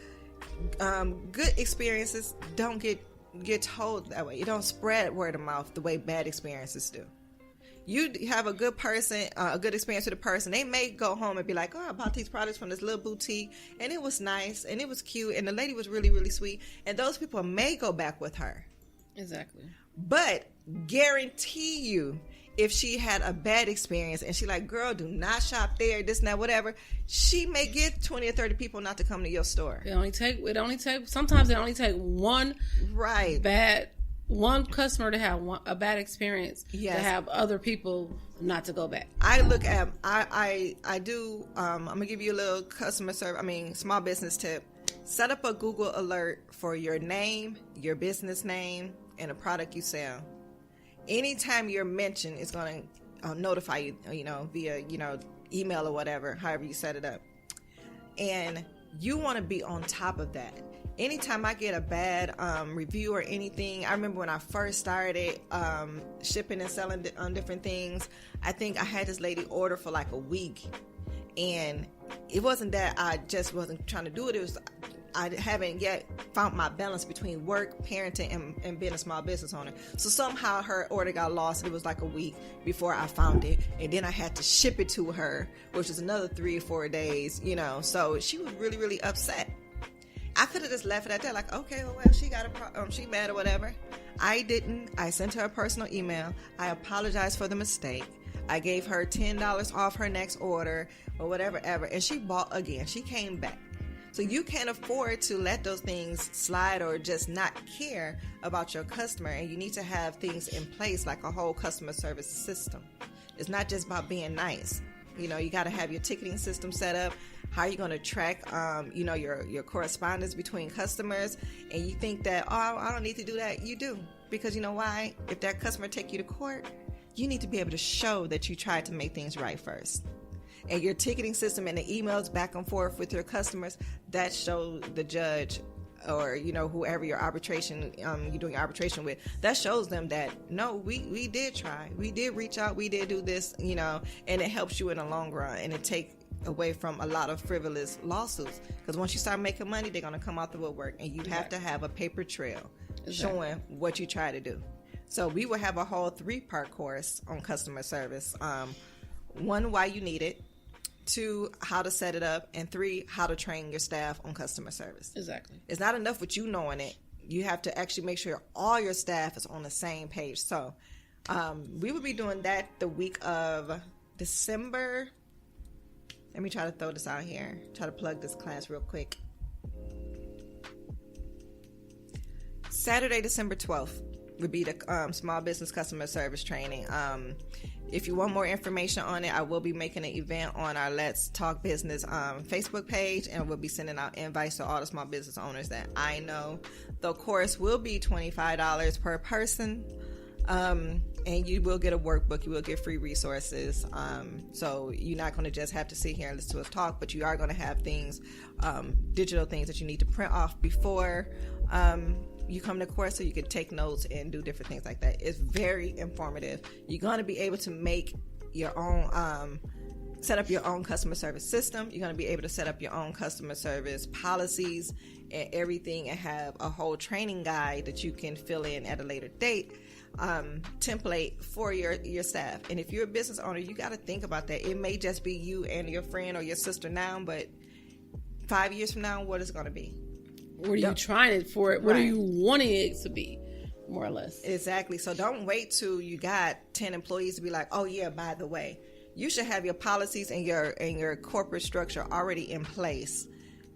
S1: good experiences don't get told that way. You don't spread word of mouth the way bad experiences do. You have a good person, a good experience with a person, they may go home and be like, oh, I bought these products from this little boutique, and it was nice, and it was cute, and the lady was really, really sweet, and those people may go back with her.
S2: Exactly.
S1: But guarantee you, if she had a bad experience and she like, girl, do not shop there, this and that, whatever, she may get 20 or 30 people not to come to your store.
S2: Sometimes it only take one
S1: right
S2: one customer to have a bad experience
S1: yes.
S2: to have other people not to go back.
S1: I look at, I'm going to give you a little small business tip. Set up a Google alert for your name, your business name, and a product you sell. Anytime you're mentioned, it's going to notify you, via, email or whatever, however you set it up. And you want to be on top of that. Anytime I get a bad review or anything, I remember when I first started shipping and selling on different things, I think I had this lady order for like a week. And it wasn't that I just wasn't trying to do it. It was I haven't yet found my balance between work, parenting, and being a small business owner. So somehow her order got lost. It was like a week before I found it. And then I had to ship it to her, which was another 3 or 4 days, So she was really, really upset. I could have just left it at that, like, okay, well, she got she mad or whatever. I didn't. I sent her a personal email. I apologized for the mistake. I gave her $10 off her next order or whatever ever. And she bought again. She came back. So you can't afford to let those things slide or just not care about your customer. And you need to have things in place like a whole customer service system. It's not just about being nice. You got to have your ticketing system set up. How are you going to track, your correspondence between customers? And you think that, I don't need to do that. You do. Because you know why? If that customer take you to court, you need to be able to show that you tried to make things right first. And your ticketing system and the emails back and forth with your customers, that shows the judge or, whoever you're doing arbitration with, that shows them that, no, we did try. We did reach out. We did do this, and it helps you in the long run. And it takes away from a lot of frivolous lawsuits. Because once you start making money, they're going to come out the woodwork. And you have to have a paper trail showing what you try to do. So we will have a whole 3-part course on customer service. 1, why you need it. 2, how to set it up. And 3, how to train your staff on customer service.
S2: Exactly.
S1: It's not enough with you knowing it. You have to actually make sure all your staff is on the same page. So we will be doing that the week of December. Let me try to throw this out here. Try to plug this class real quick. Saturday, December 12th would be the small business customer service training. If you want more information on it, I will be making an event on our Let's Talk Business Facebook page, and we'll be sending out invites to all the small business owners that I know. The course will be $25 per person, and you will get a workbook. You will get free resources. So you're not going to just have to sit here and listen to us talk, but you are going to have things, digital things that you need to print off before you come to course, so you can take notes and do different things like that. It's very informative. You're going to be able to make your own, set up your own customer service system. You're going to be able to set up your own customer service policies and everything, and have a whole training guide that you can fill in at a later date, template for your staff. And if you're a business owner, you got to think about that. It may just be you and your friend or your sister now, but 5 years from now, what is it going to be?
S2: What are you trying it for? What are you wanting it to be, more or less?
S1: Exactly. So don't wait till you got 10 employees to be like, oh yeah, by the way. You should have your policies and your corporate structure already in place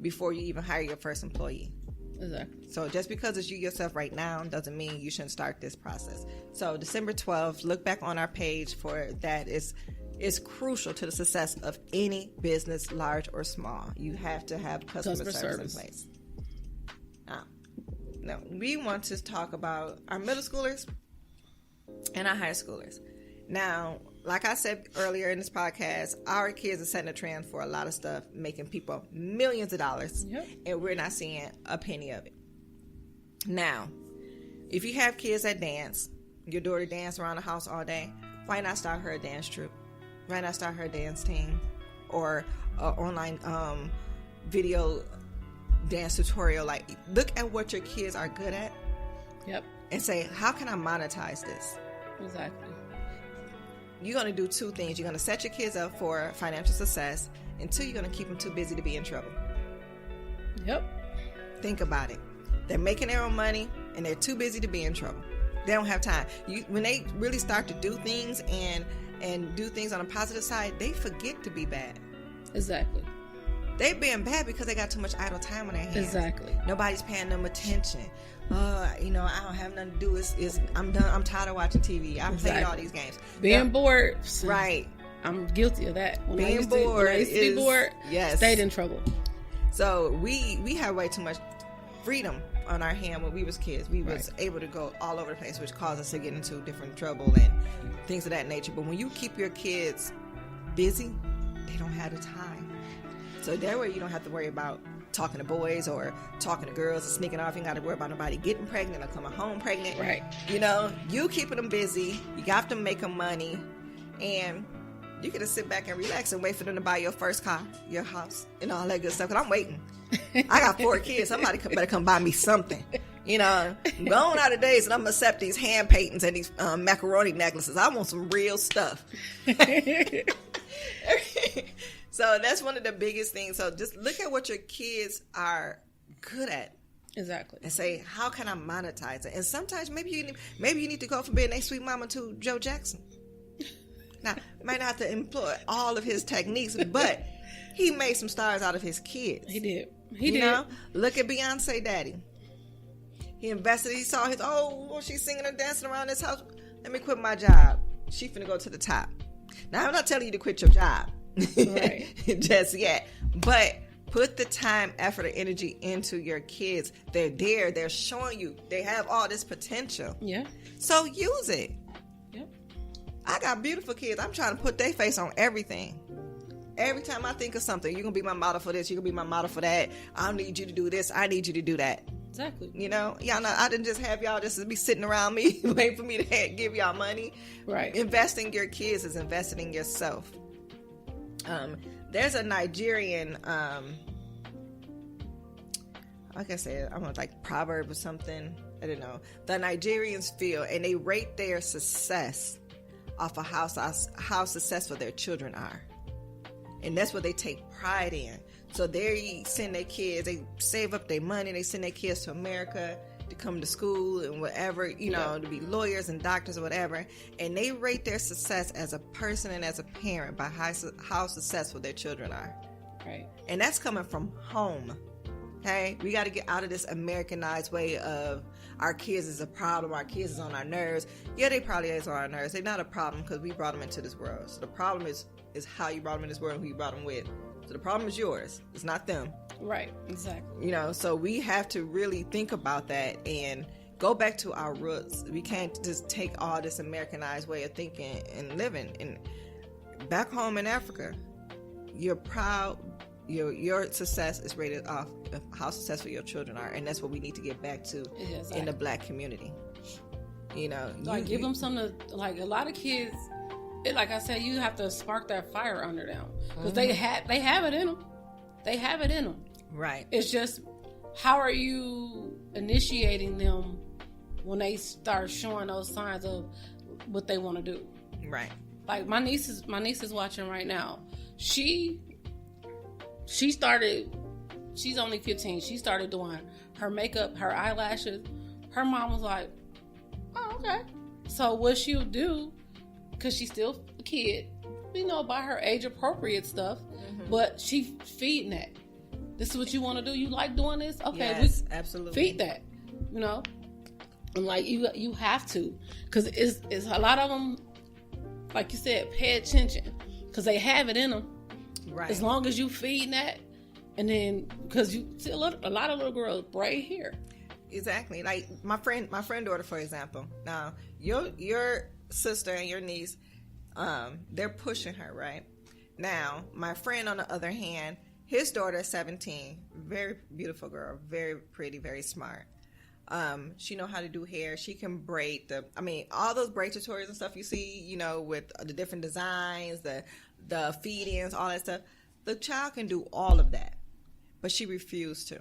S1: before you even hire your first employee.
S2: Exactly.
S1: So just because it's you yourself right now doesn't mean you shouldn't start this process. So December 12th, look back on our page for that. It's crucial to the success of any business, large or small. You have to have customer service in place. Now, we want to talk about our middle schoolers and our high schoolers. Now, like I said earlier in this podcast, our kids are setting a trend for a lot of stuff, making people millions of dollars, and we're not seeing a penny of it. Now, if you have kids that dance, your daughter dance around the house all day, why not start her a dance troupe? Why not start her a dance team or an online video dance tutorial? Like, look at what your kids are good at. And say, how can I monetize this?
S2: Exactly.
S1: You're going to do 2 things. You're going to set your kids up for financial success, and 2, you're going to keep them too busy to be in trouble. Think about it. They're making their own money, and they're too busy to be in trouble. They don't have time. When they really start to do things and do things on a positive side, they forget to be bad.
S2: Exactly.
S1: They being bad because they got too much idle time on their hands.
S2: Exactly.
S1: Nobody's paying them attention. I don't have nothing to do. I'm done. I'm tired of watching TV. I played all these games.
S2: Being bored.
S1: Right.
S2: I'm guilty of that. When
S1: Being
S2: I used
S1: bored
S2: to be bored,
S1: yes.
S2: Stayed in trouble.
S1: So we have way too much freedom on our hand when we was kids. We was able to go all over the place, which caused us to get into different trouble and things of that nature. But when you keep your kids busy, they don't have the time. So that way you don't have to worry about talking to boys or talking to girls or sneaking off. You got to worry about nobody getting pregnant or coming home pregnant.
S2: Right.
S1: You keeping them busy. You got to make them money, and you can just sit back and relax and wait for them to buy your first car, your house, and all that good stuff. Because I'm waiting. I got 4 kids. Somebody better come buy me something. I'm going out of days and I'm going to accept these hand paintings and these macaroni necklaces. I want some real stuff. So that's one of the biggest things. So just look at what your kids are good at.
S2: Exactly.
S1: And say, how can I monetize it? And sometimes maybe you need to go from being a sweet mama to Joe Jackson. Now, might not have to employ all of his techniques, but he made some stars out of his kids.
S2: He did. He did.
S1: Look at Beyonce daddy. He invested. He saw she's singing and dancing around this house. Let me quit my job. She finna go to the top. Now, I'm not telling you to quit your job. Right. Just yet. But put the time, effort, and energy into your kids. They're there. They're showing you. They have all this potential.
S2: Yeah.
S1: So use it.
S2: Yep.
S1: I got beautiful kids. I'm trying to put their face on everything. Every time I think of something, you're going to be my model for this. You're going to be my model for that. I need you to do this. I need you to do that.
S2: Exactly.
S1: Y'all know, I didn't just have y'all just be sitting around me waiting for me to give y'all money.
S2: Right. Investing
S1: in your kids is investing in yourself. There's a Nigerian, like I said, I want like proverb or something. I don't know. The Nigerians feel, and they rate their success off of how successful their children are. And that's what they take pride in. So they send their kids, they save up their money, they send their kids to America to come to school and whatever, to be lawyers and doctors or whatever. And they rate their success as a person and as a parent by how successful their children are.
S2: Right.
S1: And that's coming from home. Okay? We got to get out of this Americanized way of our kids is a problem, our kids is on our nerves. Yeah, they probably is on our nerves. They're not a problem because we brought them into this world. So the problem is how you brought them in this world and who you brought them with. So the problem is yours. It's not them.
S2: Right. Exactly.
S1: So we have to really think about that and go back to our roots. We can't just take all this Americanized way of thinking and living. And back home in Africa, you're proud. Your success is rated off of how successful your children are, and that's what we need to get back to in the Black community.
S2: Give them something. Like a lot of kids, like I said, you have to spark that fire under them because they have it in them. They have it in them.
S1: Right.
S2: It's just how are you initiating them when they start showing those signs of what they want to do?
S1: Right.
S2: Like my niece is watching right now. She started. She's only 15. She started doing her makeup, her eyelashes. Her mom was like, "Oh, okay." So what she'll do, because she's still a kid, buy her age appropriate stuff, but she feeding that. This is what you want to do. You like doing this? Okay,
S1: yes, absolutely.
S2: Feed that. And like you have to, because it's a lot of them. Like you said, pay attention because they have it in them.
S1: Right.
S2: As long as you feed that, and then because you see a lot of little girls braid hair.
S1: Exactly. Like my friend daughter, for example. Now your sister and your niece, they're pushing her right. Now my friend on the other hand, his daughter is 17, very beautiful girl, very pretty, very smart. She know how to do hair. She can braid all those braid tutorials and stuff you see, with the different designs, the feed-ins, all that stuff. The child can do all of that, but she refused to.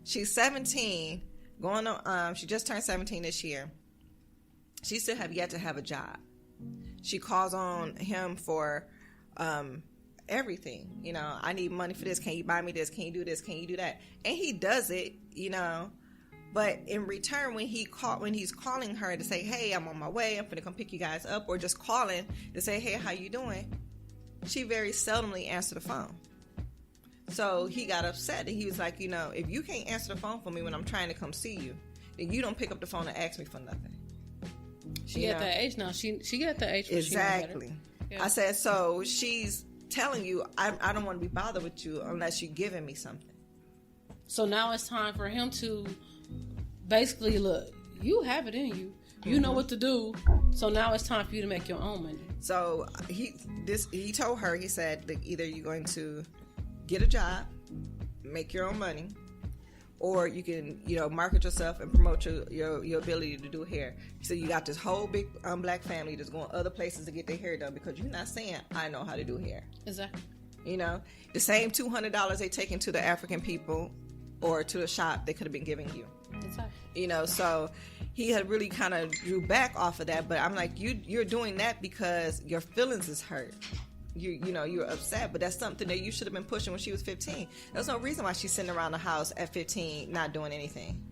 S1: She's 17, going on. She just turned 17 this year. She still have yet to have a job. She calls on him for everything. I need money for this. Can you buy me this? Can you do this? Can you do that? And he does it. But in return, when he's calling her to say, hey, I'm on my way, I'm finna come pick you guys up, or just calling to say, hey, how you doing, she very seldomly answered the phone. So he got upset, and he was like, if you can't answer the phone for me when I'm trying to come see you, then you don't pick up the phone and ask me for nothing.
S2: She at that age now. She got the age where
S1: exactly.
S2: Yeah.
S1: I said, so she's telling you, I don't want to be bothered with you unless you're giving me something.
S2: So now it's time for him to basically, look, you have it in you. You know what to do. So now it's time for you to make your own money.
S1: So he told her, he said, that either you're going to get a job, make your own money, or you can, market yourself and promote your ability to do hair. So you got this whole big black family that's going other places to get their hair done because you're not saying, I know how to do hair.
S2: Exactly.
S1: The same $200 they taking to the African people or to the shop they could have been giving you.
S2: Exactly.
S1: So he had really kind of drew back off of that, but I'm like, you're doing that because your feelings is hurt. You're upset, but that's something that you should have been pushing when she was 15. There's no reason why she's sitting around the house at 15 not doing anything.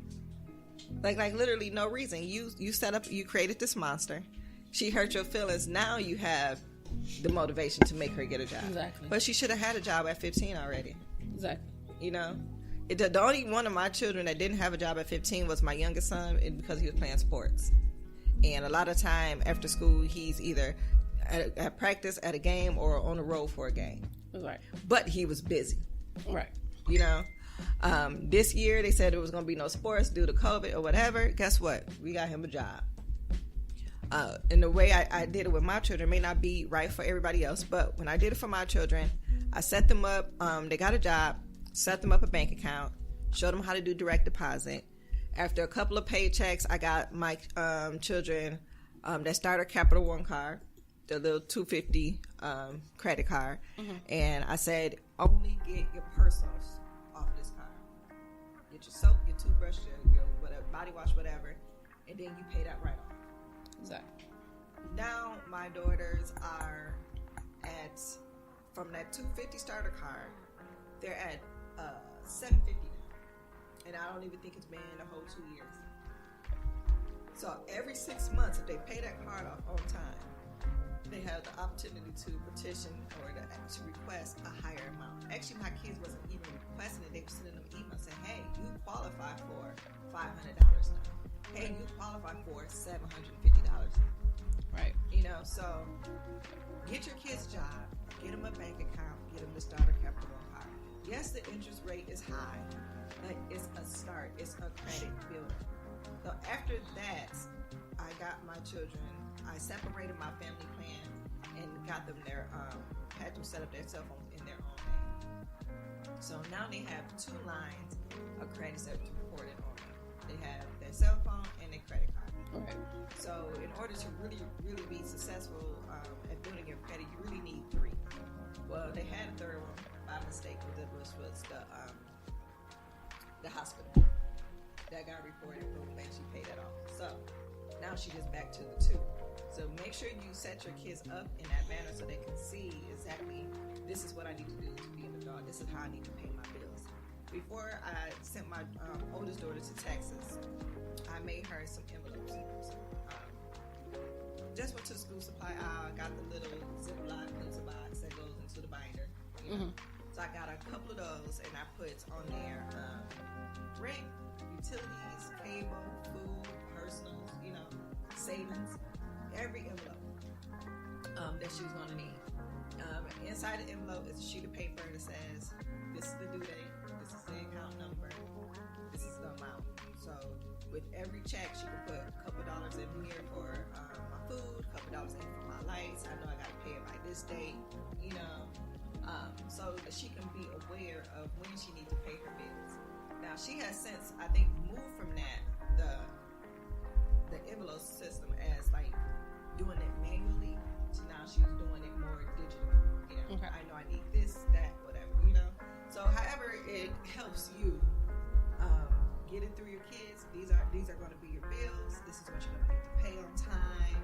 S1: Like literally no reason. You created this monster. She hurt your feelings. Now you have the motivation to make her get a job.
S2: Exactly.
S1: But she should have had a job at 15 already.
S2: Exactly.
S1: The only one of my children that didn't have a job at 15 was my youngest son, because he was playing sports. And a lot of time after school, he's either at practice, at a game, or on the road for a game.
S2: Right.
S1: But he was busy.
S2: Right.
S1: This year they said there was going to be no sports due to COVID or whatever. Guess what? We got him a job. And the way I did it with my children may not be right for everybody else, but when I did it for my children, I set them up. They got a job, set them up a bank account, showed them how to do direct deposit. After a couple of paychecks, I got my children that starter Capital One card, the little $250 credit card, and I said, only get your personals off of this card. Get your soap, your toothbrush, your whatever, body wash, whatever, and then you pay that right off.
S2: Exactly.
S1: Now my daughters are at, from that $250 starter card, they're at $750 now, and I don't even think it's been a whole 2 years. So every 6 months, if they pay that card off on time, they have the opportunity to petition or to request a higher amount. Actually, my kids wasn't even requesting it; they were sending them emails saying, "Hey, you qualify for $500 now. Hey, you qualify for $750."
S2: Right.
S1: So get your kids' job, get them a bank account, get them the starter Capital One card. Yes, the interest rate is high, but it's a start. It's a credit builder. So after that, I got my children, I separated my family plan and got them had them set up their cell phones in their own name. So now they have 2 lines of credit that reported on them. They have their cell phone and their credit card.
S2: Okay.
S1: So in order to really, really be successful at building your credit, you really need 3. Well, they had a third one by mistake, which was the hospital. That got reported, and she paid that off. So now she just back to the 2. So make sure you set your kids up in that manner so they can see exactly, this is what I need to do to be an adult. This is how I need to pay my bills. Before I sent my oldest daughter to Texas, I made her some envelopes. Just went to the school supply aisle, got the little Ziploc pencil box that goes into the binder. So I got a couple of those, and I put on there rent, utilities, cable, food, personals, savings, every envelope that she was going to need. Inside the envelope is a sheet of paper that says, this is the due date, this is the account number, this is the amount. So with every check, she could put a couple dollars in here for my food, a couple dollars in for my lights. I know I got to pay it by this date, so that she can be aware of when she needs to pay her bills. Now she has since, I think, moved from that, the envelope system as like doing it manually to now she's doing it more digitally. Okay. I know I need this, that, whatever, So however it helps you get it through your kids, these are going to be your bills. This is what you're going to need to pay on time.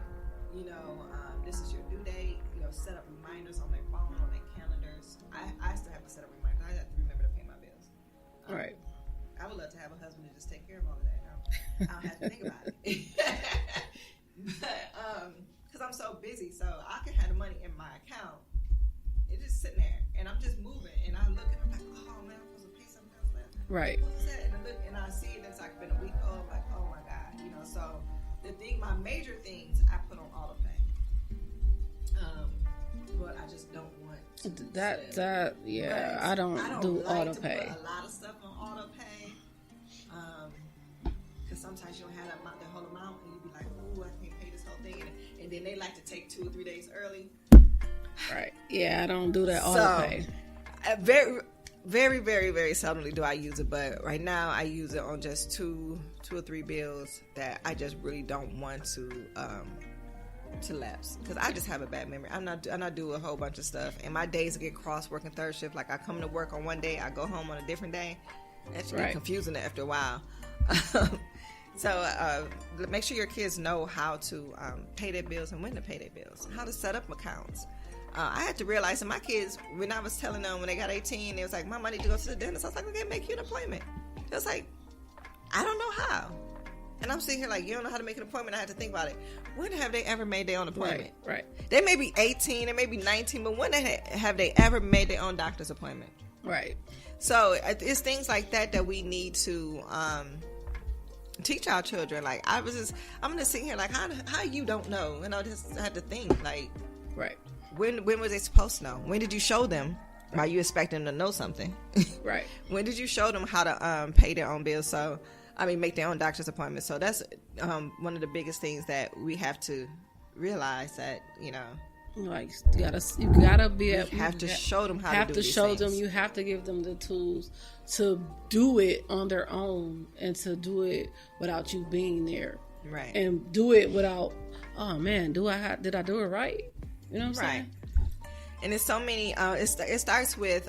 S1: This is your due date. Set up reminders on their phone, on their calendars. I still have to set up reminders. I have to remember to pay my bills.
S2: All right.
S1: I would love to have a husband to just take care of all of that. I don't have to think about it. But because I'm so busy, so I can have the money in my account. It's just sitting there, and I'm just moving, and I look and I'm like, oh man, I'm supposed to pay something else left.
S2: Right.
S1: What is that? And I look and I see it, and it's like been a week old. I'm like, oh my god, you know. So my major things I put on auto pay. But I just don't want to
S2: yeah. I don't do
S1: like
S2: auto pay.
S1: Put a lot of stuff on auto pay. Because sometimes you don't have the whole amount, and you be like, "Ooh, I can't pay this whole thing," and then they like to take 2 or 3 days early.
S2: Right. Yeah, I don't do that auto pay.
S1: Very, very, very, very seldomly do I use it, but right now I use it on just two or three bills that I just really don't want to lapse, because I just have a bad memory. I'm not do a whole bunch of stuff, and my days get crossed working third shift. Like I come to work on one day, I go home on a different day. That's really confusing after a while. So make sure your kids know how to pay their bills and when to pay their bills, how to set up accounts. I had to realize that my kids, when I was telling them when they got 18, it was like, Mom, I need to go to the dentist. I was like, okay, make you an appointment. It was like, I don't know how. And I'm sitting here like, you don't know how to make an appointment. I had to think about it. When have they ever made their own appointment?
S2: Right.
S1: They may be 18, they may be 19, but when have they ever made their own doctor's appointment?
S2: Right.
S1: So it's things like that we need to teach our children. Like I'm just sitting here like, how you don't know? And I just had to think like,
S2: right.
S1: When was they supposed to know? When did you show them? Are you expecting them to know something?
S2: Right.
S1: When did you show them how to pay their own bills? So, make their own doctor's appointments. So that's one of the biggest things that we have to realize, that
S2: like you gotta be. You
S1: have to show them how to do these things.
S2: Have to show them. You have to give them the tools to do it on their own, and to do it without you being there.
S1: Right.
S2: And do it without, oh man, did I do it right? You know what I'm saying?
S1: And there's so many. It starts with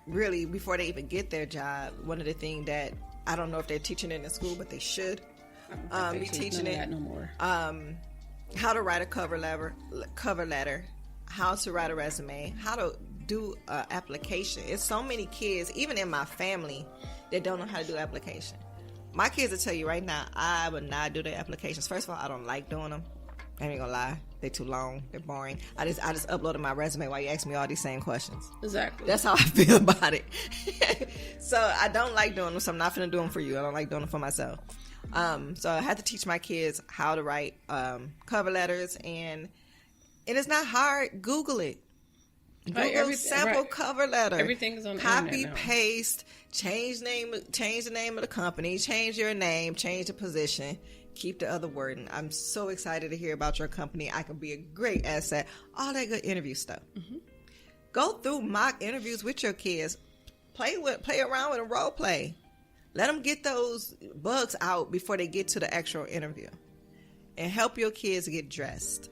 S1: really before they even get their job. One of the things that I don't know if they're teaching it in school, but they should be teaching it.
S2: No more.
S1: How to write a cover letter, how to write a resume, how to do an application. It's so many kids, even in my family, that don't know how to do application. My kids will tell you right now, I would not do the applications. First of all, I don't like doing them. I ain't gonna lie, they're too long, they're boring. I just uploaded my resume while you ask me all these same questions.
S2: Exactly.
S1: That's how I feel about it. So I don't like doing them, so I'm not gonna do them for you. I don't like doing them for myself. So I had to teach my kids how to write cover letters, and it's not hard. Google it. Google sample cover letter.
S2: Everything's on the
S1: copy,
S2: internet now.
S1: paste, change the name of the company, change your name, change the position, keep the other wording. I'm so excited to hear about your company. I can be a great asset. All that good interview stuff. Mm-hmm. Go through mock interviews with your kids. Play around with a role play. Let them get those bugs out before they get to the actual interview. And help your kids get dressed.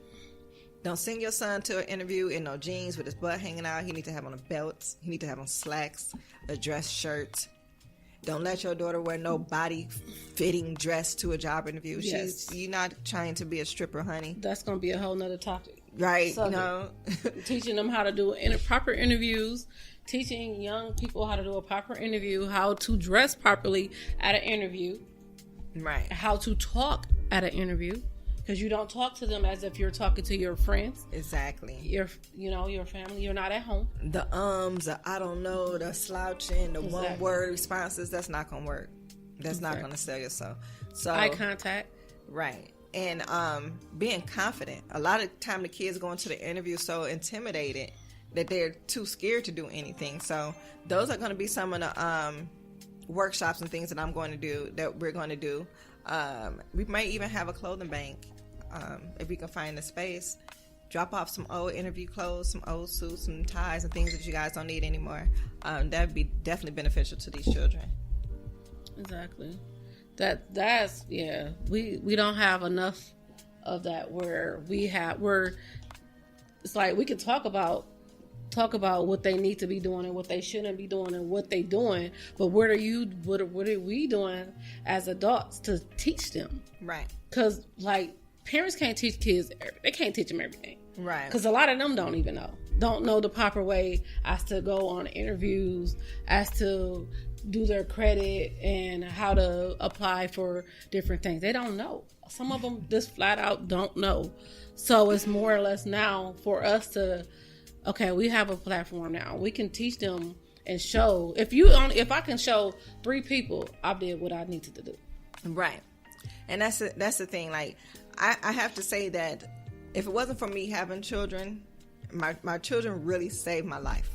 S1: Don't send your son to an interview in no jeans with his butt hanging out. He needs to have on a belt. He needs to have on slacks, a dress shirt. Don't let your daughter wear no body-fitting dress to a job interview.
S2: Yes.
S1: You're not trying to be a stripper, honey.
S2: That's going to be a whole nother topic.
S1: Right,
S2: Teaching them how to do proper interviews, teaching young people how to do a proper interview, how to dress properly at an interview.
S1: Right.
S2: How to talk at an interview. Because you don't talk to them as if you're talking to your friends.
S1: Exactly.
S2: Your family. You're not at home.
S1: The the I don't know, the slouching, the one-word responses, that's not going to work. That's not going to sell yourself. So
S2: eye contact.
S1: Right. And being confident. A lot of time the kids go into the interview so intimidated that they're too scared to do anything. So those are going to be some of the workshops and things that I'm going to do, that we're going to do. We might even have a clothing bank. If we can find the space, drop off some old interview clothes, some old suits, some ties, and things that you guys don't need anymore. That would be definitely beneficial to these children.
S2: Exactly. That's We don't have enough of that where it's like we can talk about what they need to be doing and what they shouldn't be doing and what they doing, but what are we doing as adults to teach them? Right. Because parents can't teach kids, they can't teach them everything. Right. Because a lot of them don't know the proper way as to go on interviews, as to do their credit and how to apply for different things. They don't know. Some of them just flat out don't know. So it's more or less now for us to, okay, we have a platform now. We can teach them and show. If I can show 3 people, I did what I needed to do.
S1: Right. And that's the thing. Like, I have to say that if it wasn't for me having children, my children really saved my life.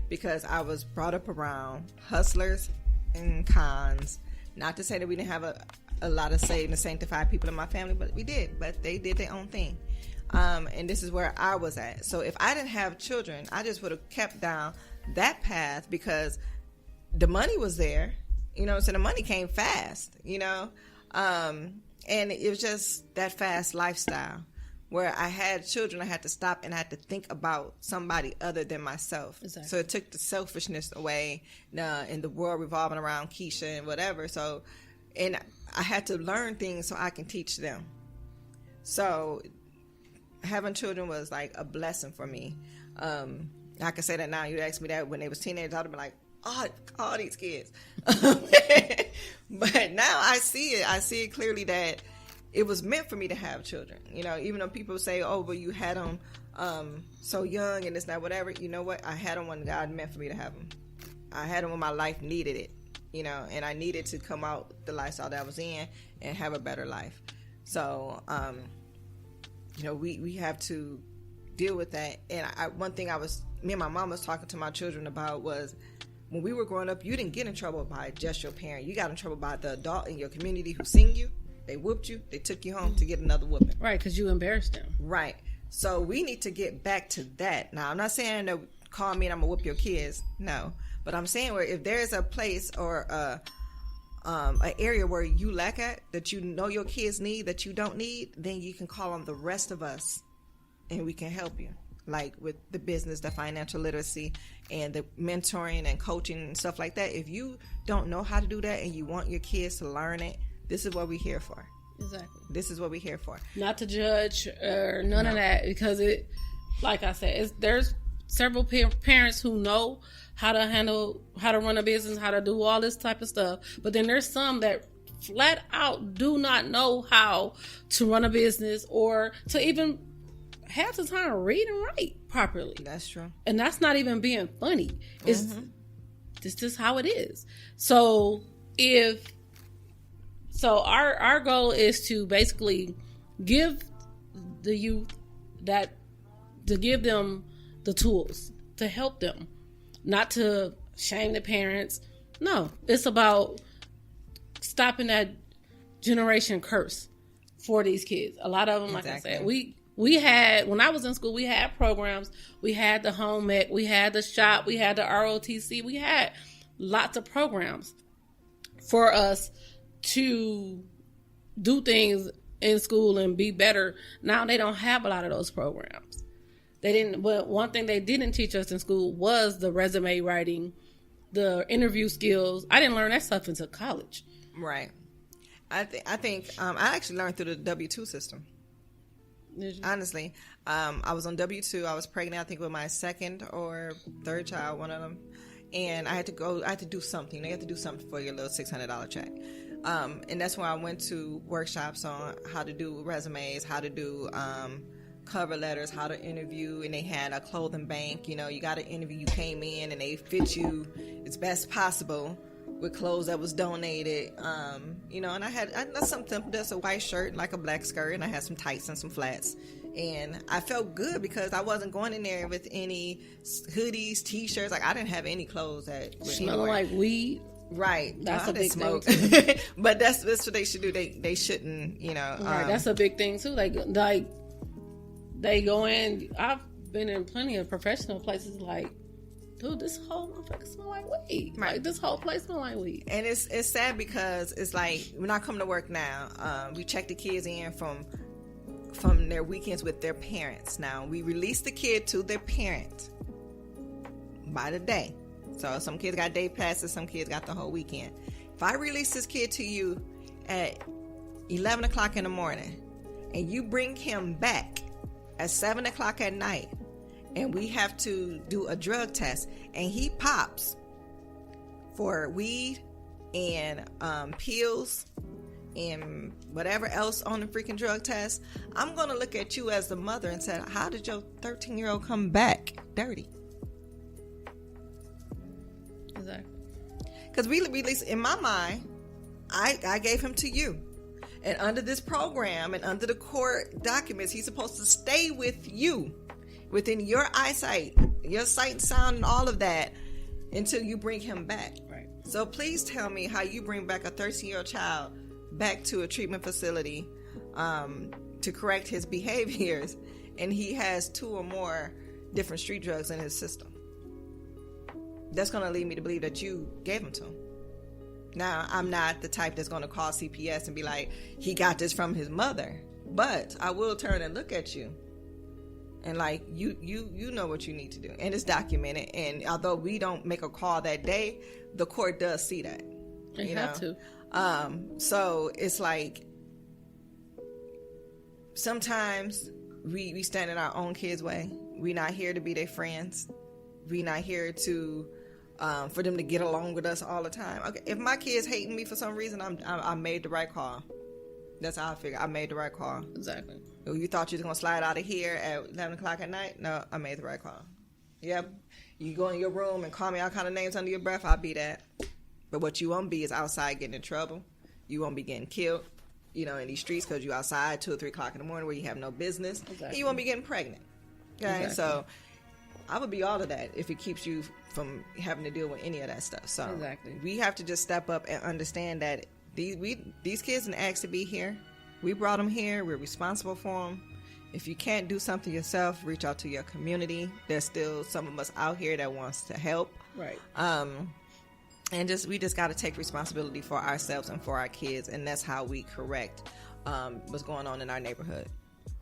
S1: Because I was brought up around hustlers and cons. Not to say that we didn't have a lot of saved and sanctified people in my family, but we did. But they did their own thing. And this is where I was at. So if I didn't have children, I just would have kept down that path because the money was there. So the money came fast, and it was just that fast lifestyle. Where I had children, I had to stop and I had to think about somebody other than myself. Exactly. So it took the selfishness away in the world revolving around Keisha and whatever. So, and I had to learn things so I can teach them. So having children was like a blessing for me. I can say that now. You asked me that when they was teenagers, I'd have been like, oh, all these kids. But now I see it. I see it clearly that it was meant for me to have children. Even though people say, oh, but you had them so young and it's not whatever. You know what? I had them when God meant for me to have them. I had them when my life needed it, and I needed to come out the lifestyle that I was in and have a better life. So, we have to deal with that. And one thing me and my mom was talking to my children about was when we were growing up, you didn't get in trouble by just your parent. You got in trouble by the adult in your community who seen you. They whooped you. They took you home to get another whooping.
S2: Right, because you embarrassed them.
S1: Right. So we need to get back to that. Now, I'm not saying that call me and I'm going to whoop your kids. No. But I'm saying where if there's a place or an area where you lack at, that your kids need, that you don't need, then you can call on the rest of us and we can help you. Like with the business, the financial literacy, and the mentoring and coaching and stuff like that. If you don't know how to do that and you want your kids to learn it, this is what we're here for.
S2: Exactly.
S1: This is what we're here for.
S2: Not to judge or none of that, because it, like I said, there's several parents who know how to run a business, how to do all this type of stuff. But then there's some that flat out do not know how to run a business or to even have the time to read and write properly.
S1: That's true.
S2: And that's not even being funny. It's just how it is. So our goal is to basically give the youth to give them the tools to help them, not to shame the parents. No, it's about stopping that generation curse for these kids. A lot of them,
S1: exactly.
S2: Like I said, we had, when I was in school, we had programs. We had the home ec, we had the shop, we had the ROTC, we had lots of programs for us to do things in school and be better. Now they don't have a lot of those programs. They didn't. But one thing they didn't teach us in school was the resume writing, the interview skills. I didn't learn that stuff until college.
S1: Right. I think I actually learned through the W-2 system. Honestly, I was on W-2. I was pregnant, I think, with my second or third child, one of them, and I had to do something. You had to do something for your little $600 check. And that's where I went to workshops on how to do resumes, how to do cover letters, how to interview, and they had a clothing bank. You got to interview. You came in and they fit you as best possible with clothes that was donated. And I had something simple, just a white shirt, like a black skirt, and I had some tights and some flats. And I felt good because I wasn't going in there with any hoodies, t-shirts. Like I didn't have any clothes that
S2: smelling like weed.
S1: Right,
S2: that's a big
S1: smoke.
S2: thing.
S1: But that's what they should do. They shouldn't,
S2: Right, that's a big thing too. Like they go in. I've been in plenty of professional places. Like, dude, this whole motherfucker smell like weed. Right. Like this whole place smell like weed.
S1: And it's sad because it's like we're not coming to work now. We check the kids in from their weekends with their parents. Now we release the kid to their parent by the day. So some kids got day passes, some kids got the whole weekend. If I release this kid to you at 11 o'clock in the morning and you bring him back at 7 o'clock at night and we have to do a drug test and he pops for weed and pills and whatever else on the freaking drug test, I'm going to look at you as the mother and say, how did your 13-year-old come back dirty?
S2: Exactly.
S1: Because we released, in my mind, I gave him to you. And under this program and under the court documents, he's supposed to stay with you, within your eyesight, your sight and sound and all of that, until you bring him back.
S2: Right.
S1: So please tell me how you bring back a 13-year-old child back to a treatment facility to correct his behaviors, and he has 2 or more different street drugs in his system. That's going to lead me to believe that you gave him to him. Now, I'm not the type that's going to call CPS and be like, he got this from his mother. But I will turn and look at you. And like, you know what you need to do. And it's documented. And although we don't make a call that day, the court does see that.
S2: They have to.
S1: So it's like, sometimes we stand in our own kids' way. We're not here to be their friends. We're not here to for them to get along with us all the time. Okay, if my kids hating me for some reason, I made the right call. That's how I figure. I made the right call.
S2: Exactly.
S1: You thought you was gonna slide out of here at 11 o'clock at night? No, I made the right call. Yep. You go in your room and call me all kind of names under your breath, I'll be that. But what you won't be is outside getting in trouble. You won't be getting killed, in these streets because you outside 2 or 3 o'clock in the morning where you have no business.
S2: Exactly.
S1: And you won't be getting pregnant. Okay, exactly. So I would be all of that if it keeps you from having to deal with any of that stuff. So
S2: exactly.
S1: We have to just step up and understand that these kids didn't ask to be here. We brought them here. We're responsible for them. If you can't do something yourself, reach out to your community. There's still some of us out here that wants to help.
S2: Right.
S1: And we just got to take responsibility for ourselves and for our kids, and that's how we correct what's going on in our neighborhood,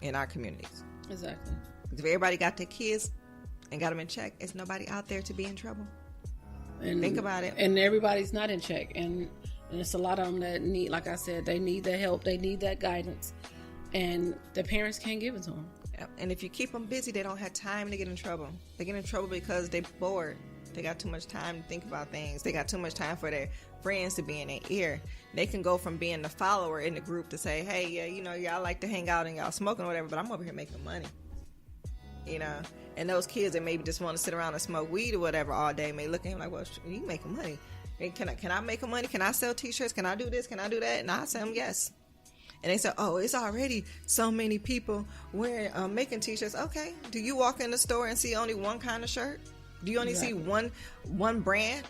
S1: in our communities.
S2: Exactly.
S1: Because if everybody got their kids and got them in check, there's nobody out there to be in trouble. And think about it.
S2: And everybody's not in check, and it's a lot of them that need, like I said, they need the help, they need that guidance, and the parents can't give it to them.
S1: Yep. And if you keep them busy, they don't have time to get in trouble. They get in trouble because they're bored. They got too much time to think about things. They got too much time for their friends to be in their ear. They can go from being the follower in the group to say, hey, yeah, y'all like to hang out and y'all smoking or whatever, but I'm over here making money. And those kids that maybe just want to sit around and smoke weed or whatever all day may look at him like, well, you making money. Can I make money? Can I sell t-shirts? Can I do this? Can I do that? And I tell them yes. And they say, oh, it's already so many people making t-shirts. Okay. Do you walk in the store and see only one kind of shirt? Do you only see one brand?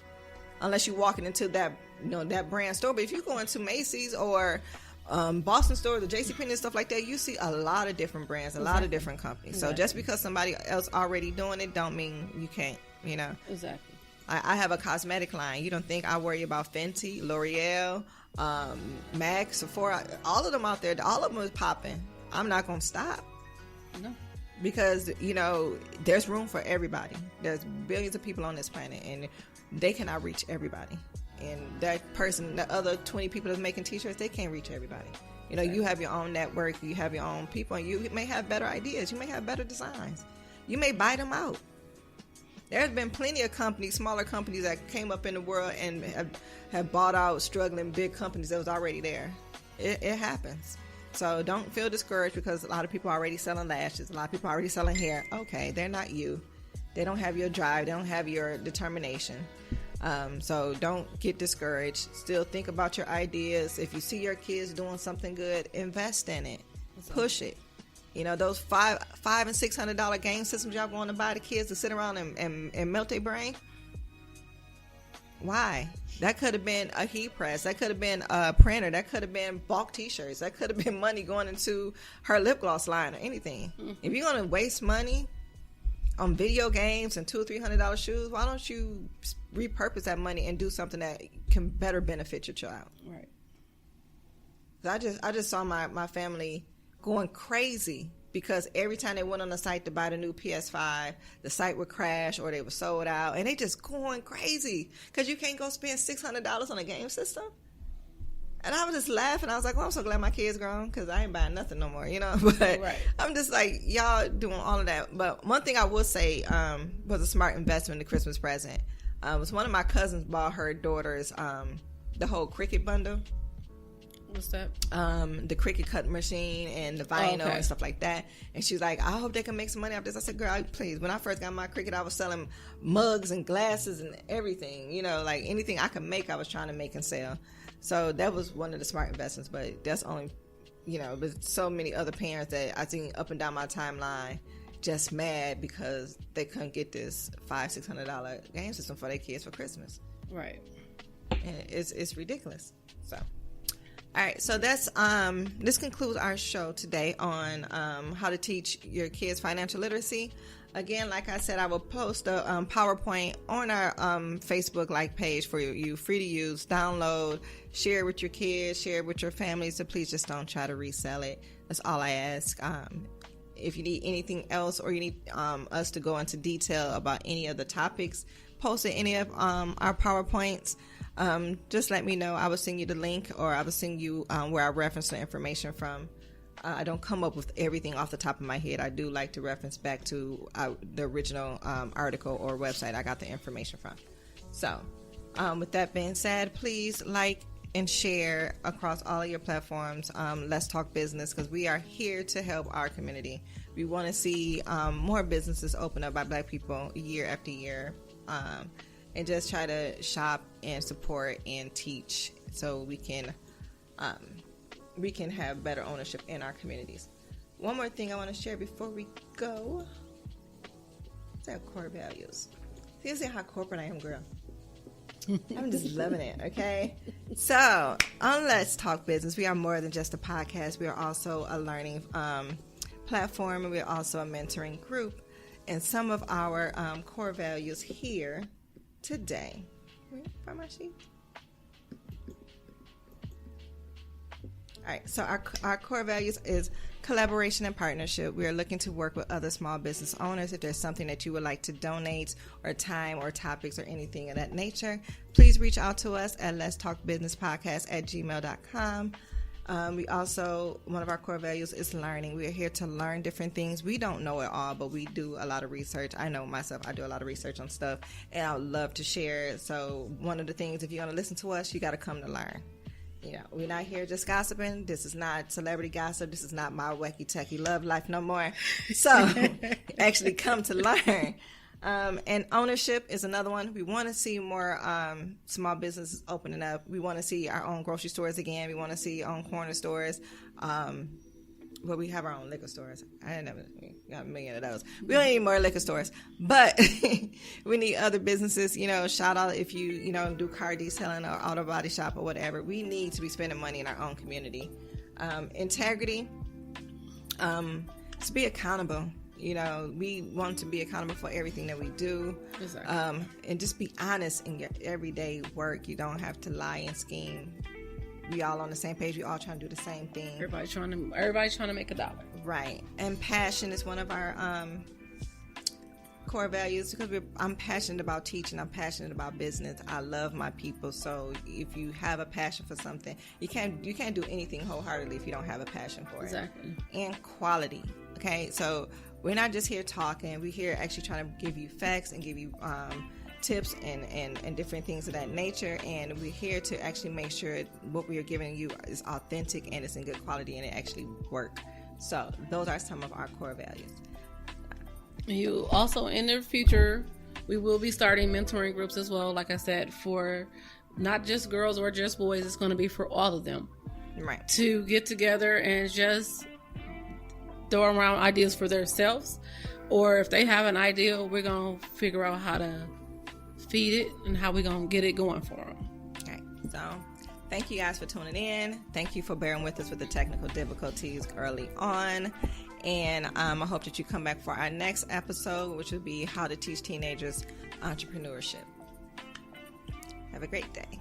S1: Unless you're walking into that brand store. But if you go into Macy's or Boston stores or JCPenney and stuff like that, you see a lot of different brands, a lot of different companies. So just because somebody else already doing it don't mean you can't,
S2: Exactly.
S1: I have a cosmetic line. You don't think I worry about Fenty, L'Oreal, MAC, Sephora, all of them out there, all of them is popping. I'm not going to stop.
S2: No.
S1: Because, there's room for everybody. There's billions of people on this planet, and they cannot reach everybody. And that person, the other 20 people that's making t-shirts, they can't reach everybody. You have your own network, you have your own people, and you may have better ideas. You may have better designs. You may buy them out. There's been plenty of companies, smaller companies that came up in the world and have bought out struggling big companies that was already there. It happens. So don't feel discouraged because a lot of people are already selling lashes. A lot of people are already selling hair. Okay, they're not you. They don't have your drive. They don't have your determination. So don't get discouraged. Still think about your ideas. If you see your kids doing something good, invest in it. Push it. Those $500 and $600 game systems y'all going to buy the kids to sit around and melt their brain. Why? That could have been a heat press. That could have been a printer. That could have been bulk t-shirts. That could have been money going into her lip gloss line or anything. Mm-hmm. If you're going to waste money on video games and $200 or $300 shoes, why don't you repurpose that money and do something that can better benefit your child?
S2: Right.
S1: I just saw my family going crazy because every time they went on the site to buy the new PS5, the site would crash or they were sold out, and they just going crazy because you can't go spend $600 on a game system. And I was just laughing. I was like, well, I'm so glad my kid's grown because I ain't buying nothing no more, But right. I'm just like, y'all doing all of that. But one thing I will say was a smart investment, the Christmas present. was one of my cousins bought her daughter's the whole Cricut bundle.
S2: What's that?
S1: The Cricut cut machine and the vinyl and stuff like that. And she was like, I hope they can make some money off this. I said, girl, please. When I first got my Cricut, I was selling mugs and glasses and everything. You know, like anything I could make, I was trying to make and sell. So that was one of the smart investments. But that's only, you know, there's so many other parents that I think up and down my timeline just mad because they couldn't get this $500-$600 game system for their kids for Christmas.
S2: Right.
S1: And it's ridiculous. So, all right. So that's this concludes our show today on how to teach your kids financial literacy. Again, like I said, I will post a PowerPoint on our Facebook like page for you, free to use, download, share it with your kids, share it with your families. So please just don't try to resell it. That's all I ask. If you need anything else or you need us to go into detail about any of the topics, posted any of our PowerPoints, just let me know. I will send you the link, or I will send you where I reference the information from. I don't come up with everything off the top of my head. I do like to reference back to the original article or website I got the information from. So with that being said, please like and share across all of your platforms. Let's talk business, because we are here to help our community. We want to see more businesses open up by Black people year after year, and just try to shop and support and teach so we can have better ownership in our communities. One more thing I want to share before we go. What's our core values? See how corporate I am, girl. I'm just loving it, okay? So, on Let's Talk Business, we are more than just a podcast. We are also a learning platform, and we are also a mentoring group. And some of our core values here today. Wait, find my sheet. All right, so our core values is collaboration and partnership. We are looking to work with other small business owners. If there's something that you would like to donate, or time, or topics, or anything of that nature, please reach out to us at letstalkbusinesspodcast@gmail.com. We also, one of our core values is learning. We are here to learn different things. We don't know it all, but we do a lot of research. I know myself, I do a lot of research on stuff, and I would love to share it. So one of the things, if you're going to listen to us, you got to come to learn. You know, we're not here just gossiping. This is not celebrity gossip. This is not my wacky techie love life no more. So actually come to learn. And ownership is another one. We want to see more small businesses opening up. We want to see our own grocery stores again. We want to see our own corner stores. Well, we have our own liquor stores. We got a million of those. We don't need more liquor stores, but we need other businesses. You know, shout out if you do car detailing or auto body shop or whatever. We need to be spending money in our own community. Integrity, to be accountable. You know, we want to be accountable for everything that we do. Exactly. And just be honest in your everyday work. You don't have to lie and scheme. We all on the same page. We all trying to do the same thing.
S2: Everybody's trying to make $1.
S1: Right. And passion is one of our core values, because I'm passionate about teaching. I'm passionate about business. I love my people. So if you have a passion for something, you can't do anything wholeheartedly if you don't have a passion for it.
S2: Exactly.
S1: And quality. Okay. So we're not just here talking. We're here actually trying to give you facts and give you tips and different things of that nature, and we're here to actually make sure what we are giving you is authentic and it's in good quality and it actually works. So those are some of our core values.
S2: You also, in the future, we will be starting mentoring groups as well, like I said, for not just girls or just boys. It's going to be for all of them,
S1: right, to
S2: get together and just throw around ideas for themselves, or if they have an idea, we're going to figure out how to feed it and how we're going to get it going for them.
S1: Okay, so thank you guys for tuning in. Thank you for bearing with us with the technical difficulties early on. And I hope that you come back for our next episode, which will be how to teach teenagers entrepreneurship. Have a great day.